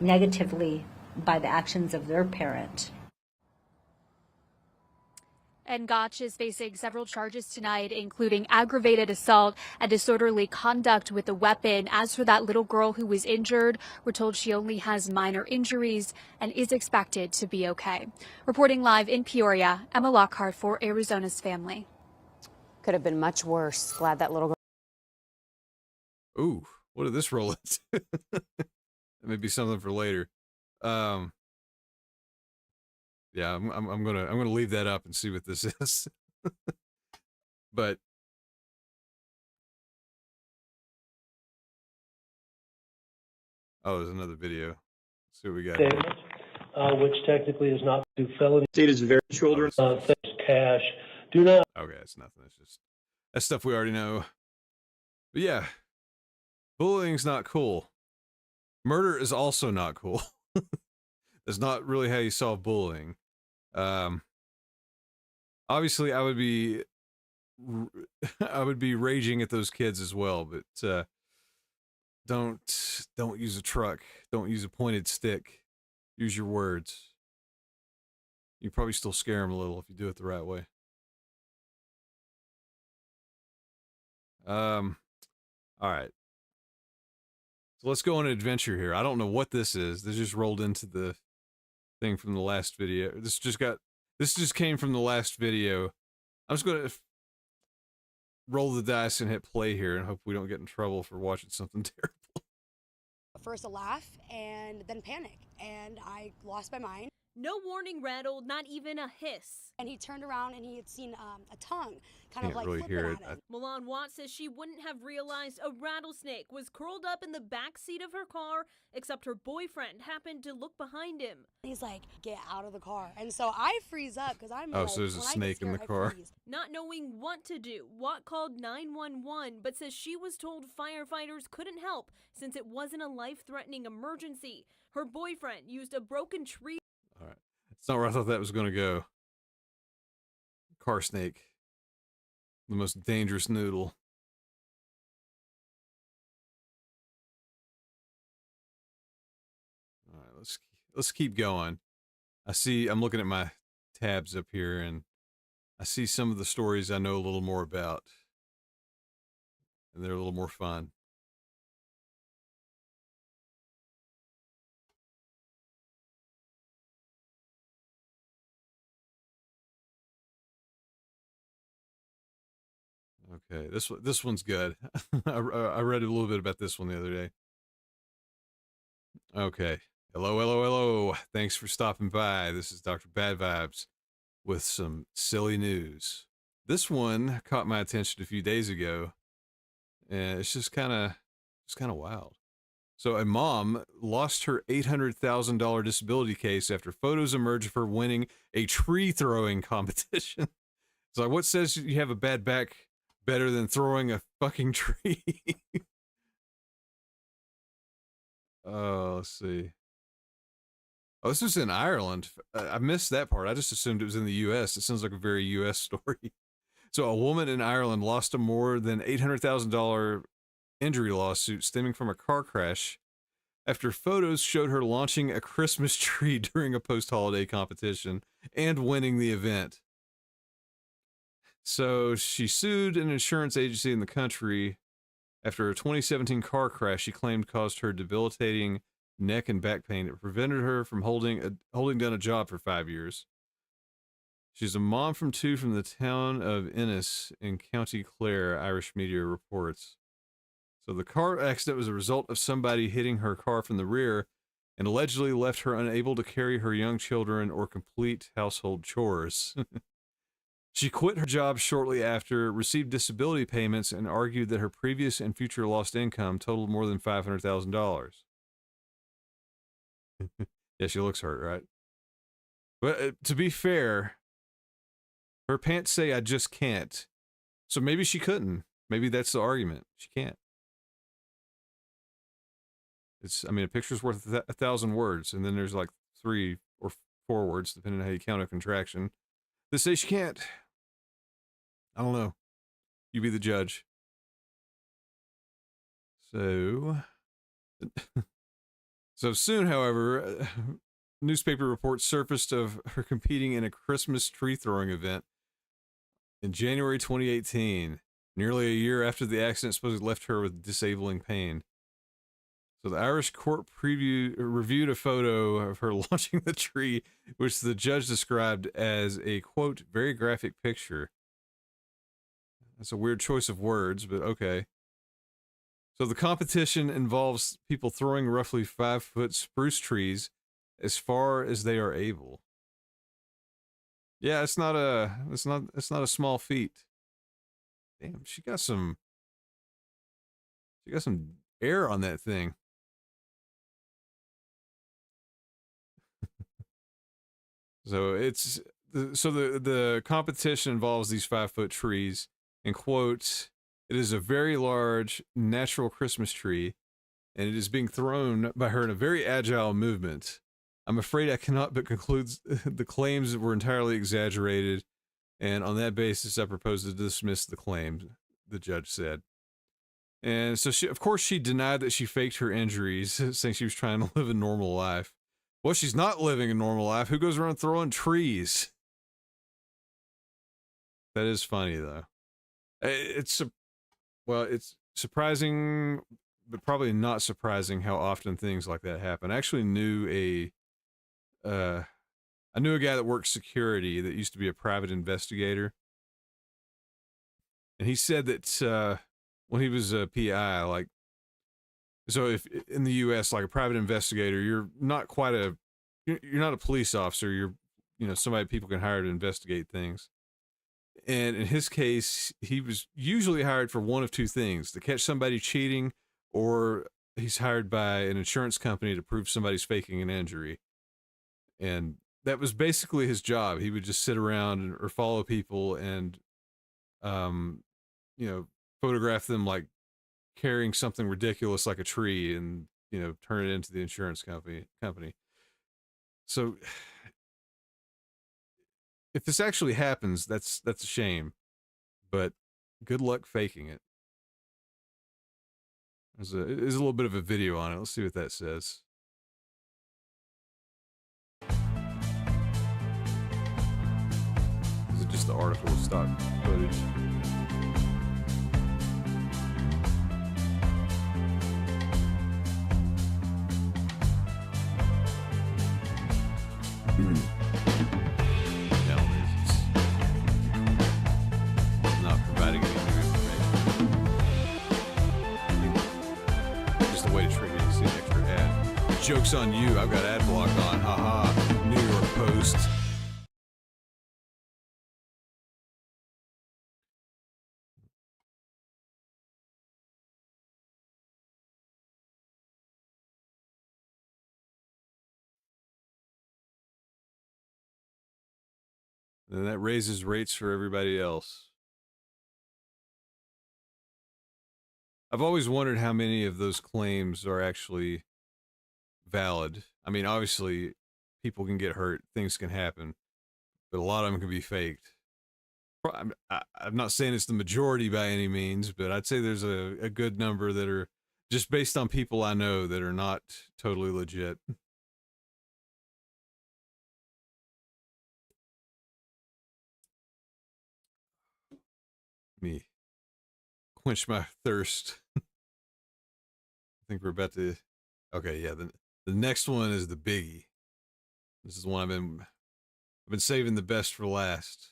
negatively by the actions of their parent. And Gotch is facing several charges tonight, including aggravated assault and disorderly conduct with a weapon. As for that little girl who was injured, we're told she only has minor injuries and is expected to be okay. Reporting live in Peoria, Emma Lockhart for Arizona's Family. Could have been much worse. Glad that little girl. Ooh, what did this roll into? That may be something for later. Yeah, I'm gonna leave that up and see what this is. But oh, there's another video. Let's see what we got. Which technically is not do felony. State is very children. Cash. Do not. Okay, it's nothing. It's just that's stuff we already know. But yeah, bullying's not cool. Murder is also not cool. That's not really how you solve bullying. Obviously I would be raging at those kids as well, but don't use a truck, don't use a pointed stick, use your words. You probably still scare them a little if you do it the right way. All right, so let's go on an adventure here. I don't know what this is. This just rolled into the thing from the last video. This just came from the last video. I'm just gonna roll the dice and hit play here and hope we don't get in trouble for watching something terrible. First a laugh and then panic, and I lost my mind. No warning rattled, not even a hiss. And he turned around and he had seen a tongue kind Can't of like really flipping hear at it. him. Milan Watt says she wouldn't have realized a rattlesnake was curled up in the back seat of her car, except her boyfriend happened to look behind him. He's like, get out of the car. And so I freeze up because I'm Oh, like, so there's a when I get snake in the scared, I car. freeze. Not knowing what to do, Watt called 911, but says she was told firefighters couldn't help since it wasn't a life-threatening emergency. Her boyfriend used a broken tree. All right. It's not where I thought that was going to go. Car snake. The most dangerous noodle. All right, let's keep going. I'm looking at my tabs up here and I see some of the stories I know a little more about. And they're a little more fun. Okay, this one's good. I read a little bit about this one the other day. Okay, hello. Thanks for stopping by. This is Dr. Bad Vibes with some silly news. This one caught my attention a few days ago, and it's just kind of wild. So a mom lost her $800,000 disability case after photos emerged of her winning a tree throwing competition. It's like, what says you have a bad back better than throwing a fucking tree? Oh, let's see. Oh, this was in Ireland. I missed that part. I just assumed it was in the U.S. It sounds like a very U.S. story. So a woman in Ireland lost a more than $800,000 injury lawsuit stemming from a car crash after photos showed her launching a Christmas tree during a post-holiday competition and winning the event. So she sued an insurance agency in the country after a 2017 car crash she claimed caused her debilitating neck and back pain. It prevented her from holding down a job for 5 years. She's a mom from two from the town of Ennis in County Clare, Irish media reports. So the car accident was a result of somebody hitting her car from the rear and allegedly left her unable to carry her young children or complete household chores. She quit her job shortly after, received disability payments, and argued that her previous and future lost income totaled more than $500,000. Yeah, she looks hurt, right? But to be fair, her pants say I just can't. So maybe she couldn't. Maybe that's the argument. She can't. I mean, a picture's worth 1,000 words, and then there's like 3 or 4 words, depending on how you count a contraction. They say she can't. I don't know. You be the judge. So soon, however, newspaper reports surfaced of her competing in a Christmas tree throwing event in January 2018, nearly a year after the accident supposedly left her with disabling pain. So the Irish court reviewed a photo of her launching the tree, which the judge described as a, quote, very graphic picture. That's a weird choice of words, but okay. So the competition involves people throwing roughly 5-foot spruce trees as far as they are able. Yeah, it's not a small feat. Damn, she got some air on that thing. So the competition involves these 5-foot trees, and quote, it is a very large natural Christmas tree, and it is being thrown by her in a very agile movement. I'm afraid I cannot but conclude the claims were entirely exaggerated, and on that basis I propose to dismiss the claims, the judge said. And so of course she denied that she faked her injuries, saying she was trying to live a normal life. Well, she's not living a normal life. Who goes around throwing trees? That is funny, though. It's surprising, but probably not surprising how often things like that happen. I actually knew I knew a guy that worked security that used to be a private investigator. And he said that when he was a PI, so if in the U.S., like a private investigator, you're not a police officer. You're, somebody people can hire to investigate things. And in his case, he was usually hired for one of two things: to catch somebody cheating, or he's hired by an insurance company to prove somebody's faking an injury. And that was basically his job. He would just sit around or follow people and, photograph them like carrying something ridiculous like a tree and, turn it into the insurance company. So if this actually happens, that's a shame, but good luck faking it. There's a little bit of a video on it. Let's see what that says. Is it just the article stock footage? Not providing any new information. Just a way to trigger you to see an extra ad. Joke's on you, I've got ad block on. Haha. New York Post. And that raises rates for everybody else. I've always wondered how many of those claims are actually valid. I mean, obviously, people can get hurt, things can happen, but a lot of them can be faked. I'm not saying it's the majority by any means, but I'd say there's a good number that are just based on people I know that are not totally legit. Me quench my thirst. I think we're about to. Okay, yeah. The next one is the biggie. This is one I've been saving the best for last.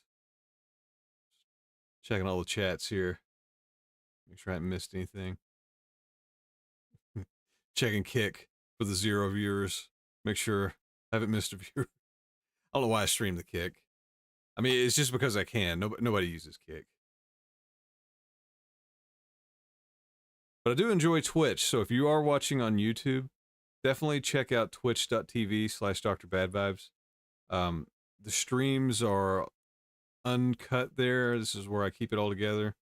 Checking all the chats here. Make sure I haven't missed anything. checking Kick for the 0 viewers. Make sure I haven't missed a viewer. I don't know why I stream the Kick. I mean, it's just because I can. Nobody uses Kick. But I do enjoy Twitch, so if you are watching on YouTube, definitely check out twitch.tv/DrBadVibes. The streams are uncut there. This is where I keep it all together.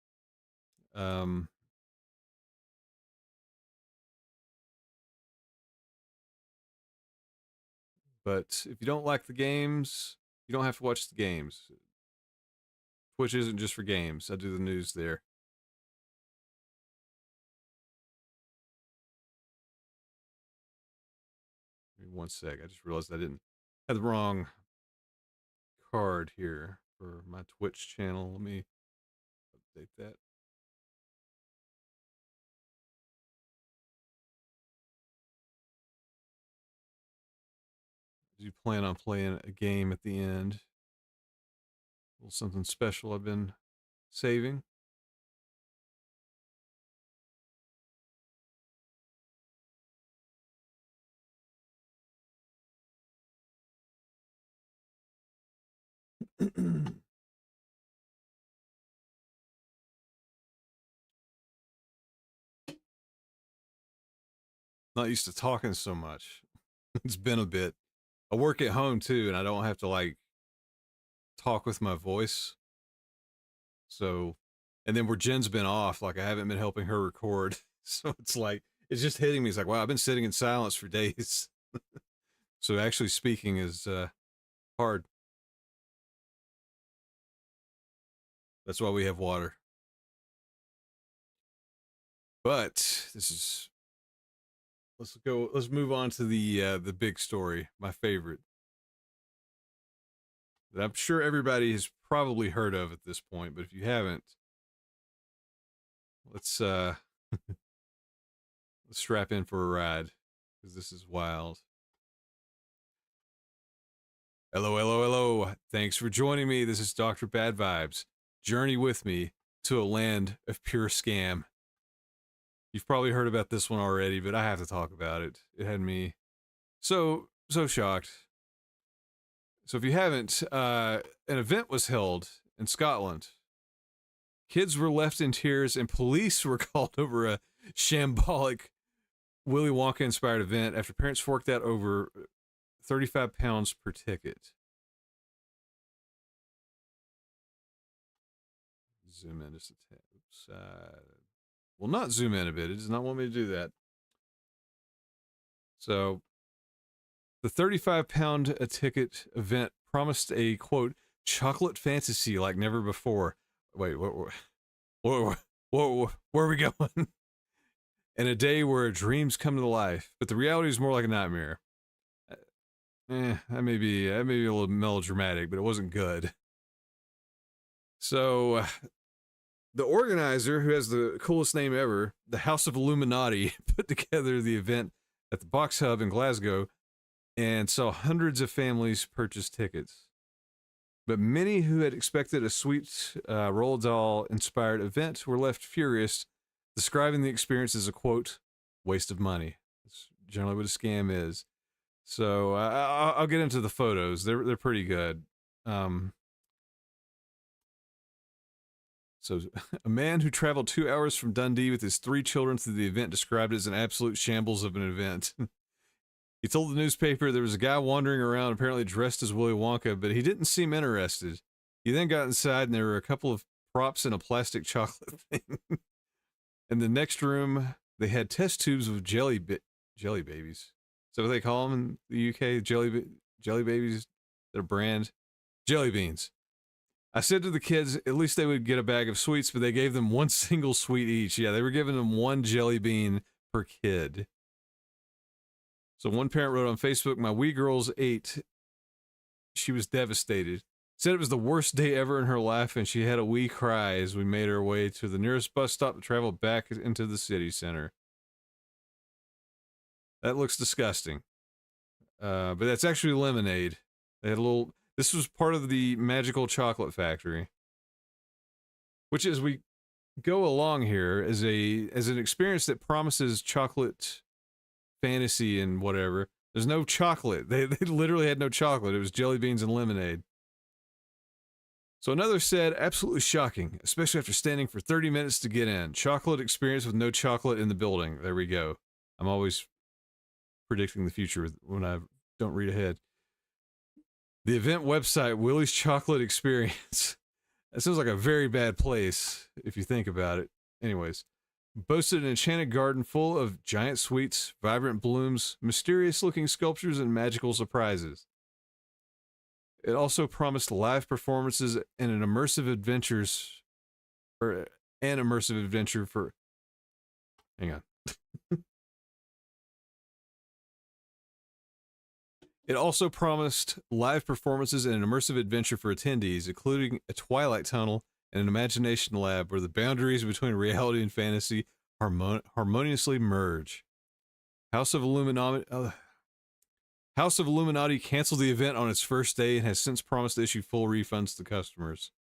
But if you don't like the games, you don't have to watch the games. Twitch isn't just for games. I do the news there. Give me 1 sec. I just realized I didn't have the wrong card here for my Twitch channel. Let me update that. You plan on playing a game at the end. A little something special I've been saving. Not used to talking so much. It's been a bit. I work at home too, and I don't have to like talk with my voice. So, and then where Jen's been off, like I haven't been helping her record. So it's like, it's just hitting me. It's like, wow, I've been sitting in silence for days. So actually speaking is hard. That's why we have water. But this is, let's move on to the big story, my favorite, that I'm sure everybody has probably heard of at this point, but if you haven't, let's let's strap in for a ride, because this is wild. Hello, hello, hello. Thanks for joining me. This is Dr. Bad Vibes. Journey with me to a land of pure scam. You've probably heard about this one already, but I have to talk about it. It had me so shocked. So if you haven't, an event was held in Scotland. Kids were left in tears and police were called over a shambolic Willy Wonka-inspired event after parents forked out over £35 per ticket. Zoom in just a tad. Oops. Will not zoom in a bit. It does not want me to do that. So, the £35 a ticket event promised a, quote, chocolate fantasy like never before. Wait, where are we going? And a day where dreams come to life, but the reality is more like a nightmare. That may be a little melodramatic, but it wasn't good. So, the organizer, who has the coolest name ever, the House of Illuminati, put together the event at the Box Hub in Glasgow and saw hundreds of families purchase tickets. But many who had expected a sweet Roald Dahl-inspired event were left furious, describing the experience as a, quote, waste of money. That's generally what a scam is. So I'll get into the photos. They're pretty good. So, a man who traveled 2 hours from Dundee with his 3 children to the event described it as an absolute shambles of an event. He told the newspaper there was a guy wandering around apparently dressed as Willy Wonka, but he didn't seem interested. He then got inside and there were a couple of props and a plastic chocolate thing. In the next room, they had test tubes with jelly babies. Is that what they call them in the UK? Jelly babies? Their brand? Jelly beans. I said to the kids, at least they would get a bag of sweets, but they gave them one single sweet each. Yeah, they were giving them one jelly bean per kid. So one parent wrote on Facebook, my wee girls ate. She was devastated. Said it was the worst day ever in her life, and she had a wee cry as we made our way to the nearest bus stop to travel back into the city center. That looks disgusting. But that's actually lemonade. They had a little... This was part of the Magical Chocolate Factory, which, as we go along here, is an experience that promises chocolate fantasy and whatever. There's no chocolate. They literally had no chocolate. It was jelly beans and lemonade. So another said, absolutely shocking, especially after standing for 30 minutes to get in. Chocolate experience with no chocolate in the building. There we go. I'm always predicting the future when I don't read ahead. The event website, Willie's Chocolate Experience. That sounds like a very bad place if you think about it. Anyways, boasted an enchanted garden full of giant sweets, vibrant blooms, mysterious-looking sculptures, and magical surprises. It also promised live performances and an immersive adventure for... Hang on. It also promised live performances and an immersive adventure for attendees, including a twilight tunnel and an imagination lab where the boundaries between reality and fantasy harmoniously merge. House of Illuminati canceled the event on its first day and has since promised to issue full refunds to customers.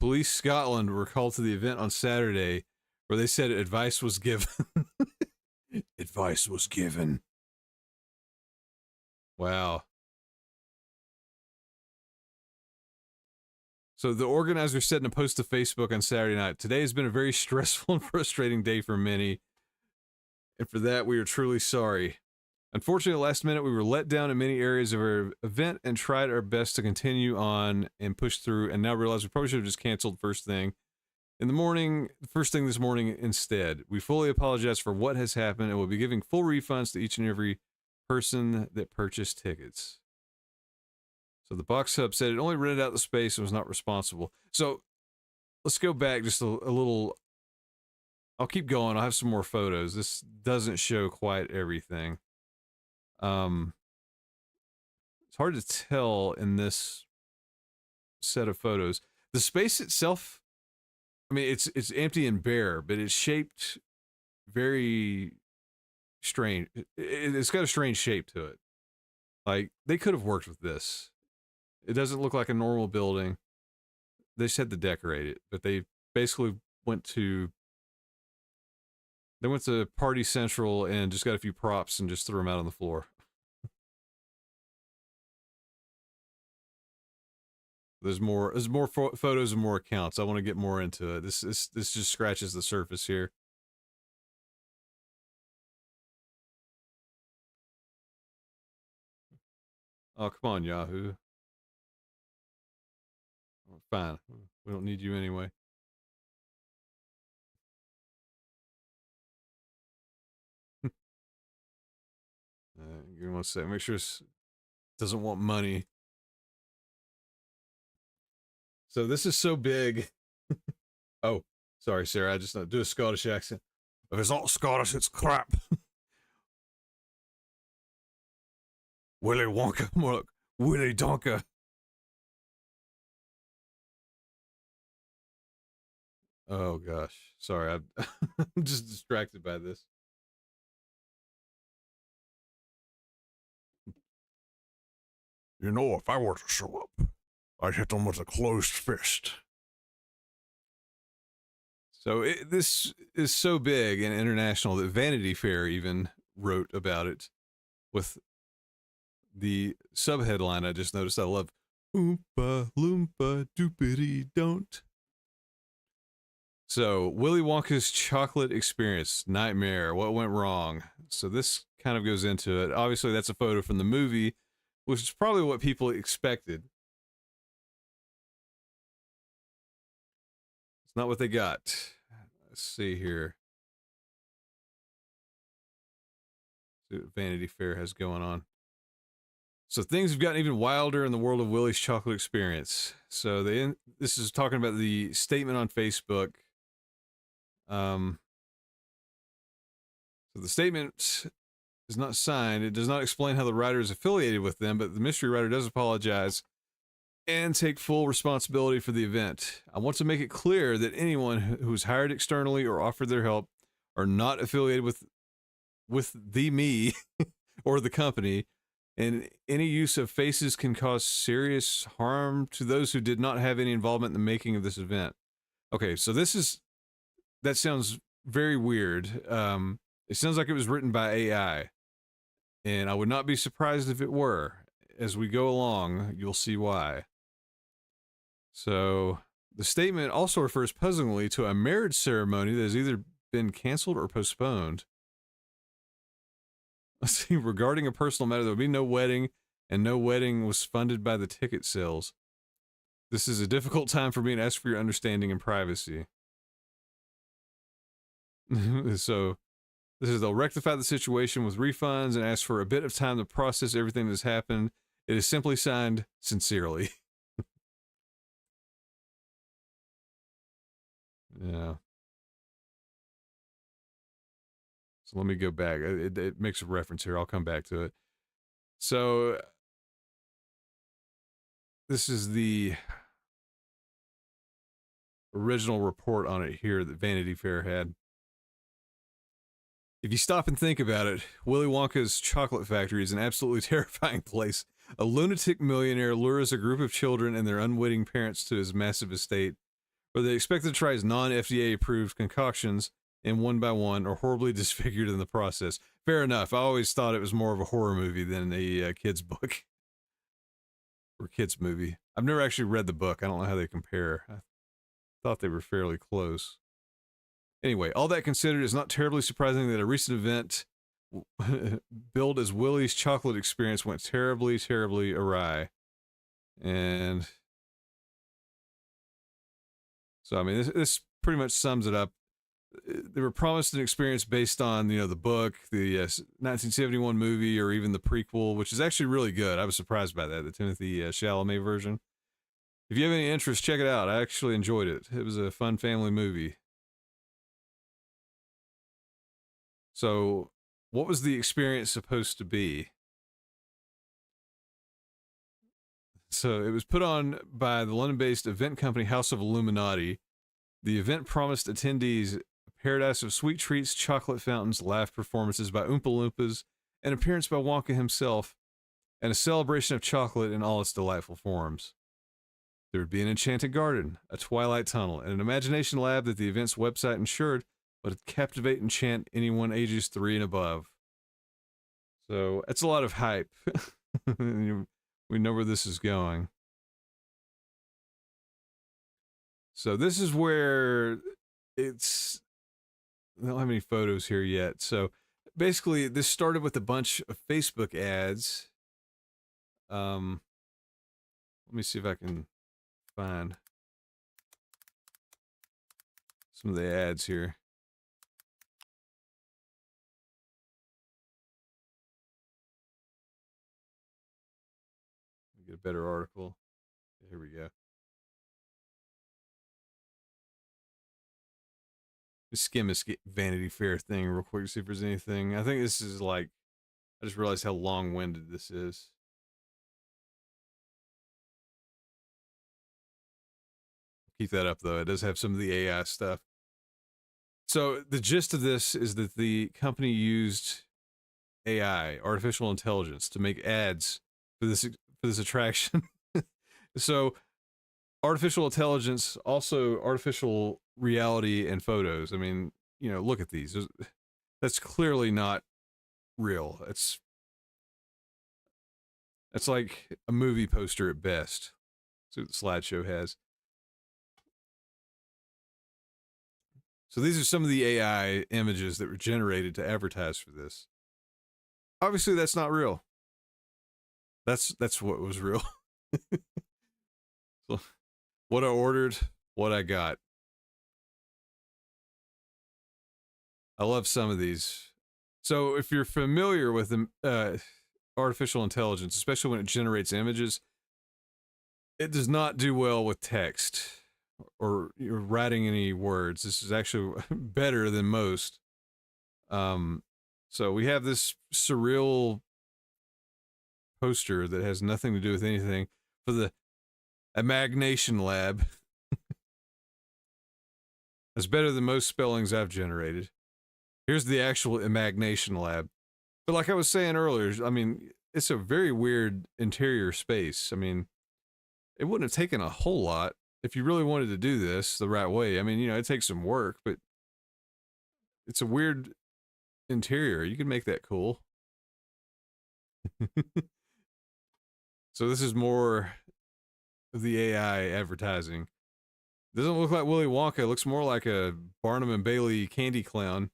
Police Scotland were called to the event on Saturday, where they said advice was given. Advice was given. Wow. So the organizer said in a post to Facebook on Saturday night, today has been a very stressful and frustrating day for many, and for that we are truly sorry. Unfortunately, last minute we were let down in many areas of our event and tried our best to continue on and push through, and now realize we probably should have just canceled first thing this morning instead. We fully apologize for what has happened and will be giving full refunds to each and every person that purchased tickets. So the Box Hub said it only rented out the space and was not responsible. So let's go back just a little. I'll keep going. I'll have some more photos. This doesn't show quite everything. It's hard to tell in this set of photos. The space itself, I mean, it's empty and bare, but it's shaped very strange. It's got a strange shape to it. Like, they could have worked with this. It doesn't look like a normal building. They just had to decorate it, but they basically went to Party Central and just got a few props and just threw them out on the floor. There's more photos and more accounts. I want to get more into it. This just scratches the surface here. Oh, come on, Yahoo. Oh, fine. We don't need you anyway. Give me 1 second. Make sure it doesn't want money. So this is so big. Oh, sorry, Sarah. I just do a Scottish accent. If it's not Scottish, it's crap. Willy Wonka, more like Willy Donka. Oh gosh, sorry, I'm just distracted by this. You know, if I were to show up, I'd hit them with a closed fist. So this is so big and international that Vanity Fair even wrote about it with the subheadline I just noticed. I love Oompa Loompa Doopity Don't. So Willy Wonka's Chocolate Experience, Nightmare, what went wrong? So this kind of goes into it. Obviously that's a photo from the movie, which is probably what people expected. It's not what they got. Let's see here. See what Vanity Fair has going on. So things have gotten even wilder in the world of Willie's Chocolate Experience. So this is talking about the statement on Facebook. So the statement is not signed. It does not explain how the writer is affiliated with them, but the mystery writer does apologize and take full responsibility for the event. I want to make it clear that anyone who's hired externally or offered their help are not affiliated with the me or the company, and any use of faces can cause serious harm to those who did not have any involvement in the making of this event. Okay, so that sounds very weird. It sounds like it was written by AI. And I would not be surprised if it were. As we go along, you'll see why. So, the statement also refers puzzlingly to a marriage ceremony that has either been canceled or postponed. Let's see, regarding a personal matter, there will be no wedding, and no wedding was funded by the ticket sales. This is a difficult time for me and ask for your understanding and privacy. So, this is they'll rectify the situation with refunds and ask for a bit of time to process everything that's happened. It is simply signed, sincerely. Yeah. So let me go back. It makes a reference here. I'll come back to it. So this is the original report on it here that Vanity Fair had. If you stop and think about it, Willy Wonka's chocolate factory is an absolutely terrifying place. A lunatic millionaire lures a group of children and their unwitting parents to his massive estate, where they expect to try his non-FDA approved concoctions, and one by one are horribly disfigured in the process. Fair enough. I always thought it was more of a horror movie than a kid's book. Or kid's movie. I've never actually read the book. I don't know how they compare. I thought they were fairly close. Anyway, all that considered, it's not terribly surprising that a recent event billed as Willy's chocolate experience went terribly, terribly awry. And so, I mean, this pretty much sums it up. They were promised an experience based on, you know, the book, the 1971 movie, or even the prequel, which is actually really good. I was surprised by that, the Timothy Chalamet version. If you have any interest, check it out. I actually enjoyed it. It was a fun family movie. So, what was the experience supposed to be? So, it was put on by the London-based event company House of Illuminati. The event promised attendees a paradise of sweet treats, chocolate fountains, live performances by Oompa Loompas, an appearance by Wonka himself, and a celebration of chocolate in all its delightful forms. There would be an enchanted garden, a twilight tunnel, and an imagination lab that the event's website ensured would captivate and enchant anyone ages 3 and above. So, it's a lot of hype. We know where this is going. So this is where it's, I don't have any photos here yet. So basically this started with a bunch of Facebook ads. Let me see if I can find some of the ads here. Let me get a better article. Here we go. Skim this Vanity Fair thing real quick to see if there's anything. I think this is like, I just realized how long-winded this is. Keep that up though. It does have some of the AI stuff. So the gist of this is that the company used AI, artificial intelligence, to make ads for this attraction. So artificial intelligence, also artificial reality and photos. I mean, you know, look at these. That's clearly not real. It's like a movie poster at best. See what the slideshow has. So these are some of the AI images that were generated to advertise for this. Obviously, that's not real. That's what was real. So, what I ordered, what I got. I love some of these. So if you're familiar with artificial intelligence, especially when it generates images, it does not do well with text or writing any words. This is actually better than most. So we have this surreal poster that has nothing to do with anything for the Imagination Lab. That's better than most spellings I've generated. Here's the actual Imagination Lab. But like I was saying earlier, I mean, it's a very weird interior space. I mean, it wouldn't have taken a whole lot if you really wanted to do this the right way. I mean, you know, it takes some work, but it's a weird interior. You can make that cool. So this is more of the AI advertising. Doesn't look like Willy Wonka. It looks more like a Barnum and Bailey candy clown.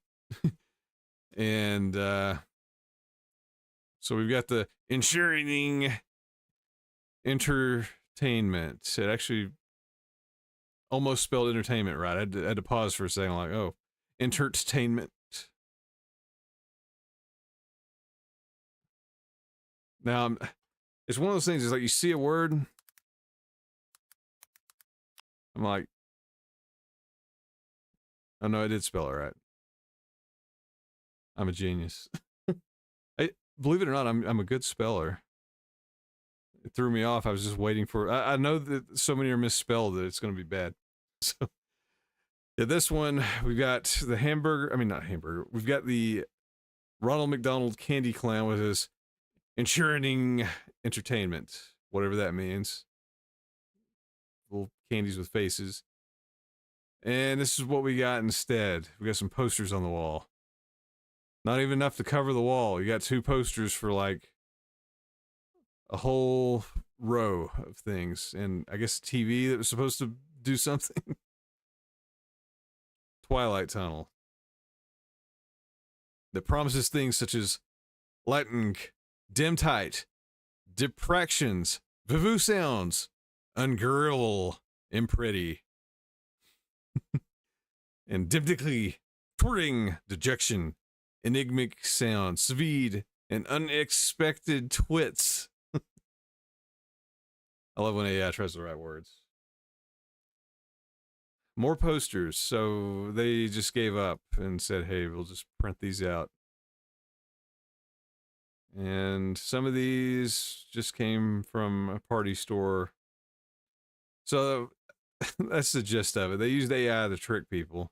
And so we've got the ensuring entertainment. It actually almost spelled entertainment right. I had to pause for a second, like, oh, entertainment. Now, it's one of those things, it's like you see a word, I'm like, oh no, I did spell it right. I'm a genius. Believe it or not, I'm a good speller. It threw me off. I was just waiting for, I know that so many are misspelled that it's going to be bad. So, yeah, this one, we've got the hamburger, I mean, not hamburger, we've got the Ronald McDonald Candy Clown with his ensuring entertainment, whatever that means. Little candies with faces. And this is what we got instead. We got some posters on the wall. Not even enough to cover the wall. You got 2 posters for like a whole row of things. And I guess TV that was supposed to do something. Twilight Tunnel. That promises things such as lightning, dim tight, depractions, vivoo sounds, ungirl, and pretty. And diptically, twirling, dejection, enigmatic sound, speed, and unexpected twits. I love when AI tries the right words. More posters, so they just gave up and said, hey, we'll just print these out. And some of these just came from a party store. So that's the gist of it. They used AI to trick people.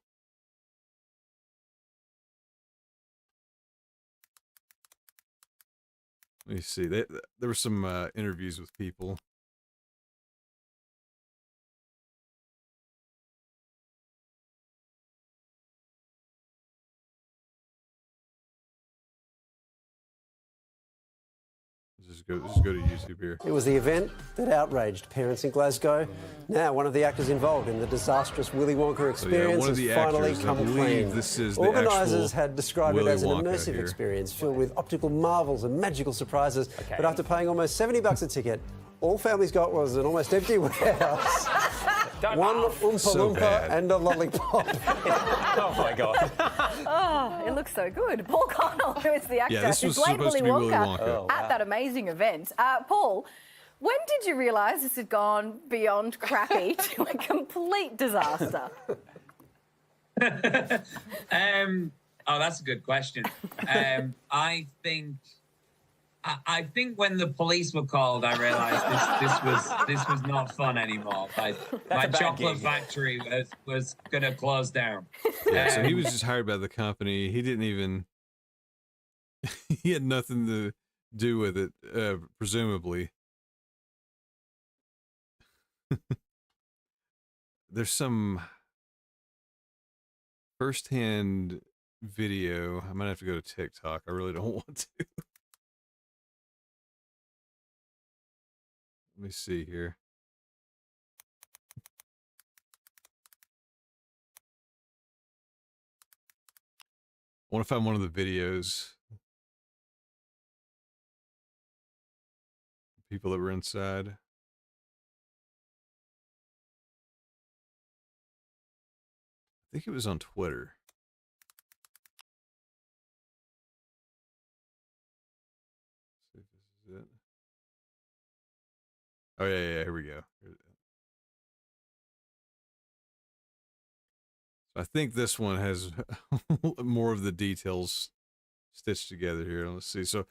Let me see. There were some interviews with people. Just go to YouTube here. It was the event that outraged parents in Glasgow. Now, one of the actors involved in the disastrous Willy Wonka experience has finally come clean. Organisers had described it as an immersive experience filled with optical marvels and magical surprises. Okay. But after paying almost $70 a ticket, all families got was an almost empty warehouse. One Oompa Loompa and a lollipop. Oh my God. Oh, it looks so good. Paul Connell, who is the actor who played Willy Wonka at that amazing event. Paul, when did you realise this had gone beyond crappy to a complete disaster? Oh, that's a good question. I think when the police were called, I realised this was not fun anymore. My chocolate factory was going to close down. Yeah, so he was just hired by the company. He didn't even. He had nothing to do with it, presumably. There's some first-hand video. I might have to go to TikTok. I really don't want to. Let me see here. I want to find one of the videos. People that were inside. I think it was on Twitter. Let's see if this is it. Oh, yeah, here we go. So I think this one has more of the details stitched together here. Let's see. So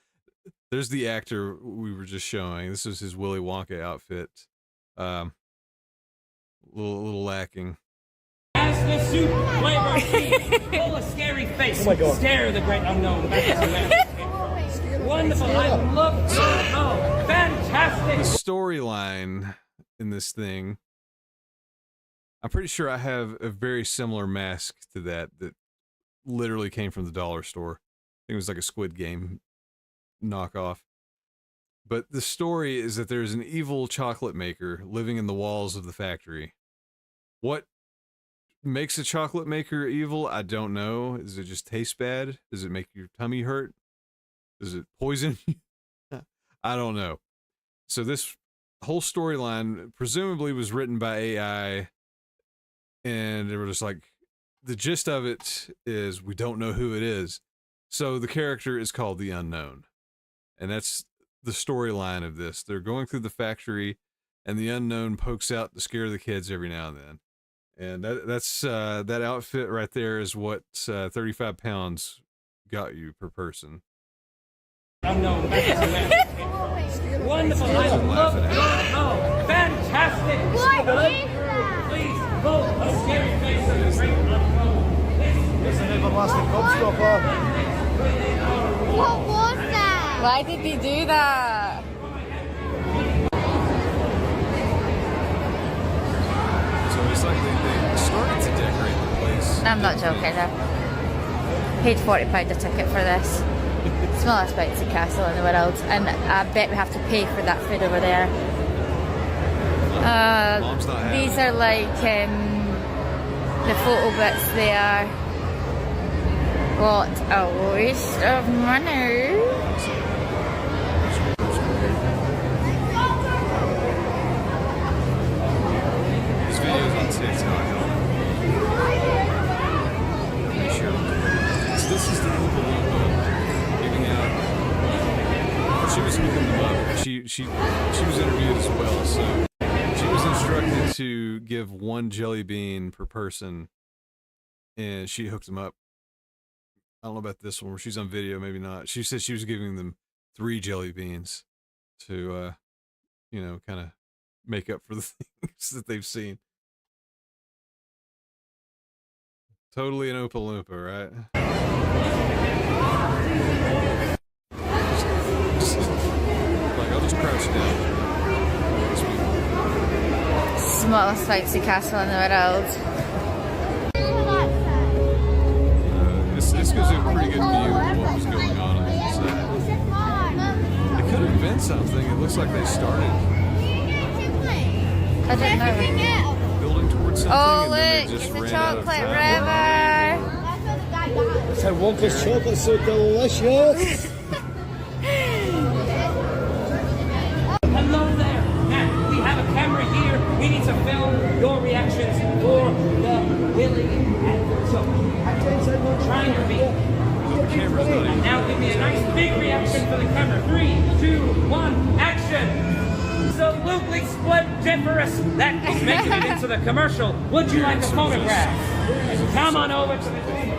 there's the actor we were just showing. This is his Willy Wonka outfit. Little lacking. As the soup flavor full of scary face. Oh my God. Stare the great unknown. Wonderful. I love oh, fantastic. The storyline in this thing, I'm pretty sure I have a very similar mask to that literally came from the dollar store. I think it was like a Squid Game knockoff. But the story is that there's an evil chocolate maker living in the walls of the factory. What makes a chocolate maker evil? I don't know. Does it just taste bad? Does it make your tummy hurt? Does it poison you? I don't know. So this whole storyline presumably was written by AI, and they were just like, the gist of it is we don't know who it is. So the character is called the Unknown. And that's the storyline of this. They're going through the factory, and the Unknown pokes out to scare the kids every now and then. And that's that outfit right there is what 35 pounds got you per person. Unknown. Wonderful. I love it. Oh, fantastic. What is that? Please, vote a scary face of the great unknown. It's an everlasting gobstopper. What was that? Why did he do that? So it's like they started to decorate the place. I'm not joking. I paid £40 a ticket for this. Smallest bouncy castle in the world, and I bet we have to pay for that food over there. These are like the photo bits there. What a waste of money. This video's on TikTok. So this is the Oompa Loompa giving out. She was hooking them up. She was interviewed as well, so she was instructed to give 1 jelly bean per person, and she hooked them up. I don't know about this one where she's on video, maybe not. She said she was giving them 3 jelly beans to, you know, kind of make up for the things that they've seen. Totally an Oompa Loompa, right? Like, I'll just crouch down. Smallest bouncy castle in the world. This gives you a pretty good view of what was going on the set. It could have been something. It looks like they started. I don't know. Building towards something. Oh, and look, then they just it's a ran chocolate out of river. So Wonka's chocolate's so delicious. Hello there. Now, we have a camera here. We need to film your reactions for the Willy advert. So, trying your feet. And now give me a nice big reaction for the camera. 3, 2, 1, action. Absolutely splendiferous. That is making it into the commercial. Would you like a photograph? Come on over to the table.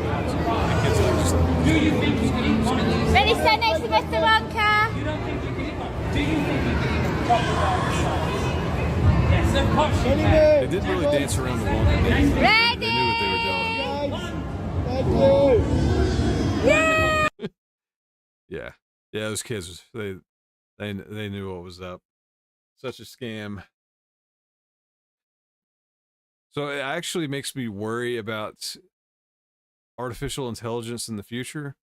Do you think you can eat one of these? Ready, stand next to Mr. Wonka. You don't think you can eat one? Do you think you can eat a chocolate bar yourself? Yes, of course you can. They didn't really dance around the Wonka. They knew what they were doing. Yeah. Yeah, those kids, they knew what was up. Such a scam. So it actually makes me worry about artificial intelligence in the future,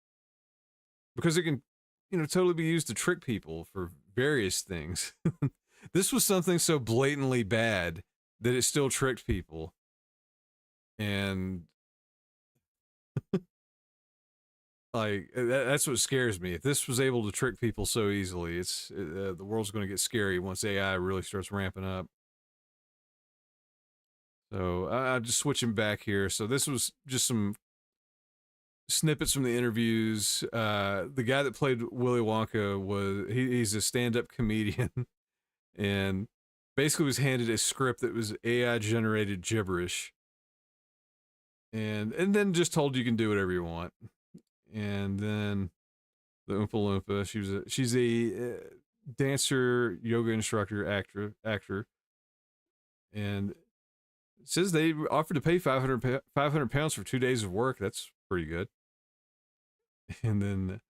because it can, you know, totally be used to trick people for various things. This was something so blatantly bad that it still tricked people. And like, that's what scares me. If this was able to trick people so easily, the world's going to get scary once AI really starts ramping up. So I'm just switching back here. So this was just some snippets from the interviews. The guy that played Willy Wonka he's a stand-up comedian, and basically was handed a script that was AI generated gibberish, and then just told you can do whatever you want. And then the Oompa Loompa, she's a dancer, yoga instructor, actor, and it says they offered to pay 500 pounds for 2 days of work. That's pretty good. And then,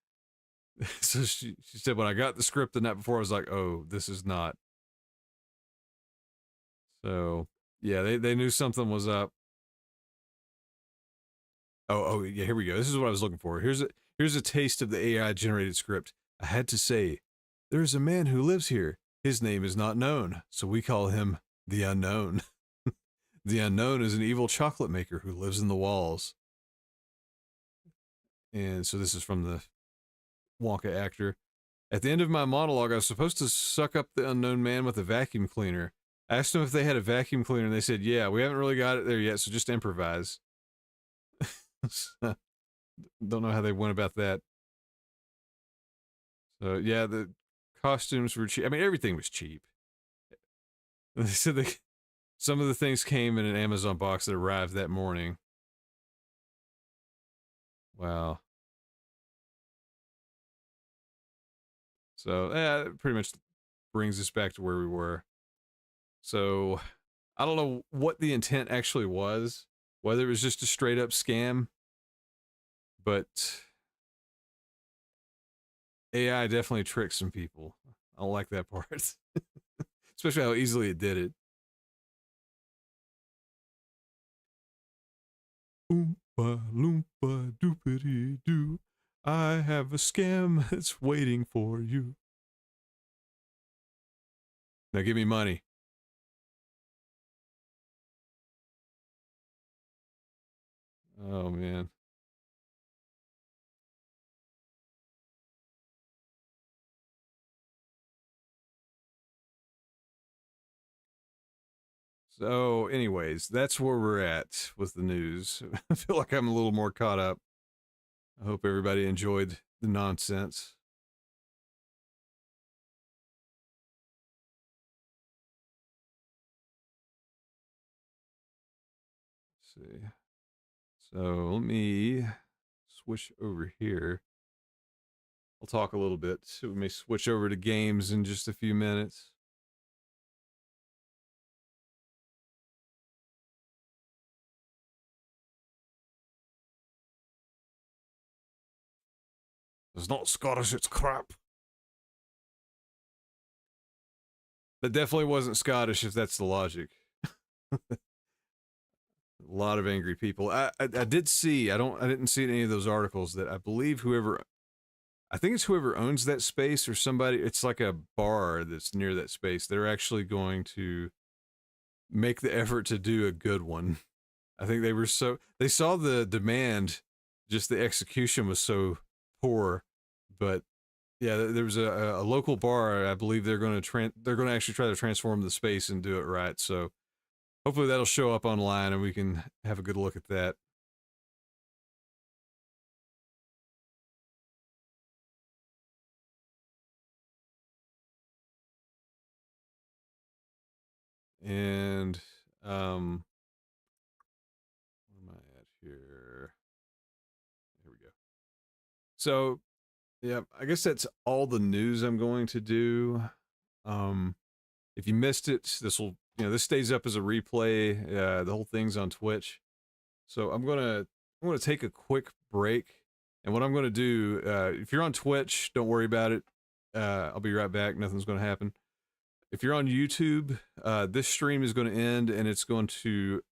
so she said, when I got the script the night before, I was like, oh, this is not. So yeah, they knew something was up. Oh yeah, here we go. This is what I was looking for. Here's a taste of the AI generated script. I had to say, There's a man who lives here. His name is not known, so we call him the Unknown. The Unknown is an evil chocolate maker who lives in the walls. And so this is from the Wonka actor. At the end of my monologue, I was supposed to suck up the unknown man with a vacuum cleaner. I asked them if they had a vacuum cleaner, and they said, yeah, we haven't really got it there yet, so just improvise. Don't know how they went about that. So, yeah, the costumes were cheap. I mean, everything was cheap. They said some of the things came in an Amazon box that arrived that morning. Wow. So, yeah, it pretty much brings us back to where we were. So, I don't know what the intent actually was, whether it was just a straight up scam, but AI definitely tricked some people. I don't like that part, especially how easily it did it. Oompa loompa doopity doo. I have a scam that's waiting for you. Now give me money. Oh, man. So, anyways, that's where we're at with the news. I feel like I'm a little more caught up. I hope everybody enjoyed the nonsense. Let's see. So let me switch over here. I'll talk a little bit. So we may switch over to games in just a few minutes. It's not Scottish, it's crap. That definitely wasn't Scottish, if that's the logic. A lot of angry people. I did see, I didn't see in any of those articles that I believe I think it's whoever owns that space or somebody, it's like a bar that's near that space. They're actually going to make the effort to do a good one. I think they saw the demand, just the execution was so poor. But yeah, there was a local bar. I believe they're going to actually try to transform the space and do it right. So hopefully that'll show up online and we can have a good look at that. And where am I at here? Here we go. So yeah, I guess that's all the news I'm going to do. If you missed it, this stays up as a replay. The whole thing's on Twitch. So I'm gonna take a quick break. And what I'm gonna do, if you're on Twitch, don't worry about it. I'll be right back. Nothing's gonna happen. If you're on YouTube, this stream is going to end, and the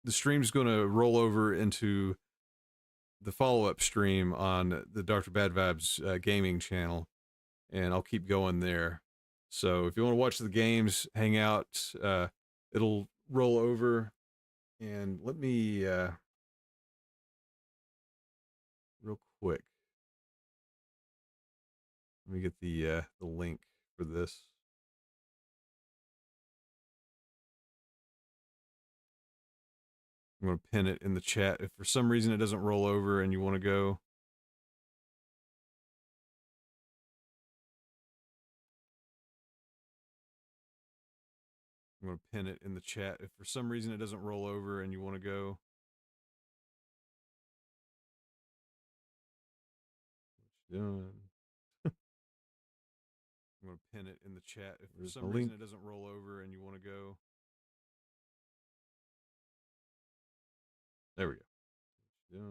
stream's going to roll over into the follow-up stream on the Dr. Bad Vibes gaming channel, and I'll keep going there. So if you want to watch the games, hang out, it'll roll over. And let me real quick, let me get the link for this. I'm going to pin it in the chat. If for some reason it doesn't roll over and you want to go. I'm going to pin it in the chat. If for some reason it doesn't roll over and you want to go. What you doing? I'm going to pin it in the chat. If for some reason it doesn't roll over and you want to go. There we go.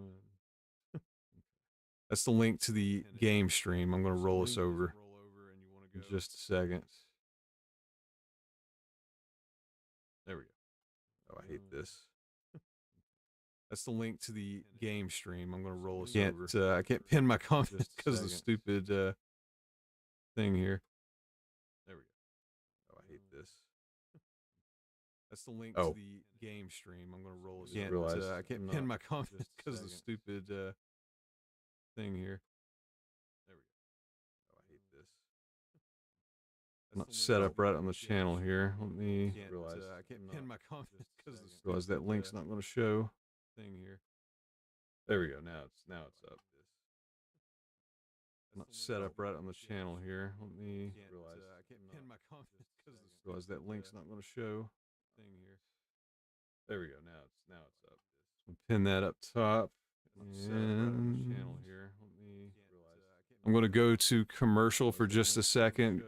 That's the link to the game stream. I'm going to roll us over in just a second. There we go. Oh, I hate this. That's the link to the game stream. I'm going to roll us over. I can't pin my comment because of the stupid thing here. That's the link to the game stream. I'm going to roll it. I can't pin my comment because of the stupid thing here. There we go. Oh, I hate this. Not set up right on the channel here. Let me realize I can't pin my comment because realize that link's not going to show thing here. There we go. Now it's up. Not set up right on the channel here. Let me realize I can't pin my comment because realize that link's not going to show thing here. There we go. Now it's up. Pin that up top. And channel here. I'm going to go to commercial for just a second.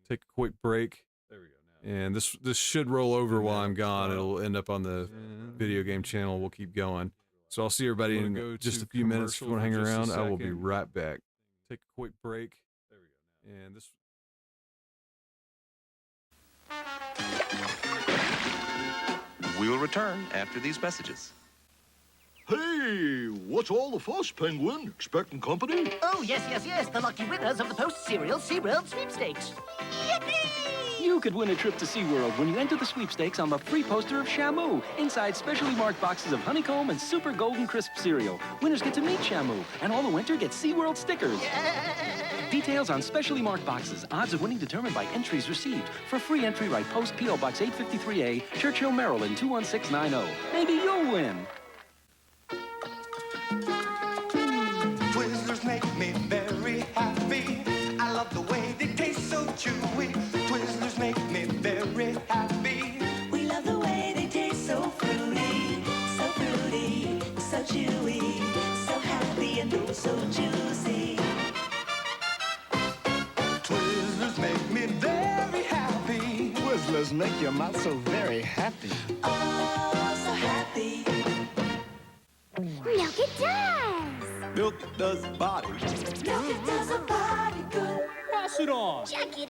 Take a quick break. There we go. And this should roll over while I'm gone. It'll end up on the video game channel. We'll keep going. So I'll see everybody in just a few minutes. If you want to hang around, I will be right back. Take a quick break. There we go. And this. We'll return after these messages. Hey, what's all the fuss, Penguin? Expecting company? Oh, yes. The lucky winners of the post-cereal SeaWorld sweepstakes. Yippee! You could win a trip to SeaWorld when you enter the sweepstakes on the free poster of Shamu, inside specially marked boxes of Honeycomb and Super Golden Crisp cereal. Winners get to meet Shamu, and all the winter get SeaWorld stickers. Yeah. Details on specially marked boxes. Odds of winning determined by entries received. For free entry, write Post P.O. Box 853A, Churchill, Maryland 21690. Maybe you'll win. Twizzlers make me very happy. I love the way they taste so chewy. Twizzlers make me very happy. We love the way they taste so fruity, so chewy, so happy and oh so juicy. Twizzlers make me very happy. Twizzlers make your mouth so very happy. Oh, so happy. Milk it does. Milk does body. Milk it does a body good. Pass it on. Check it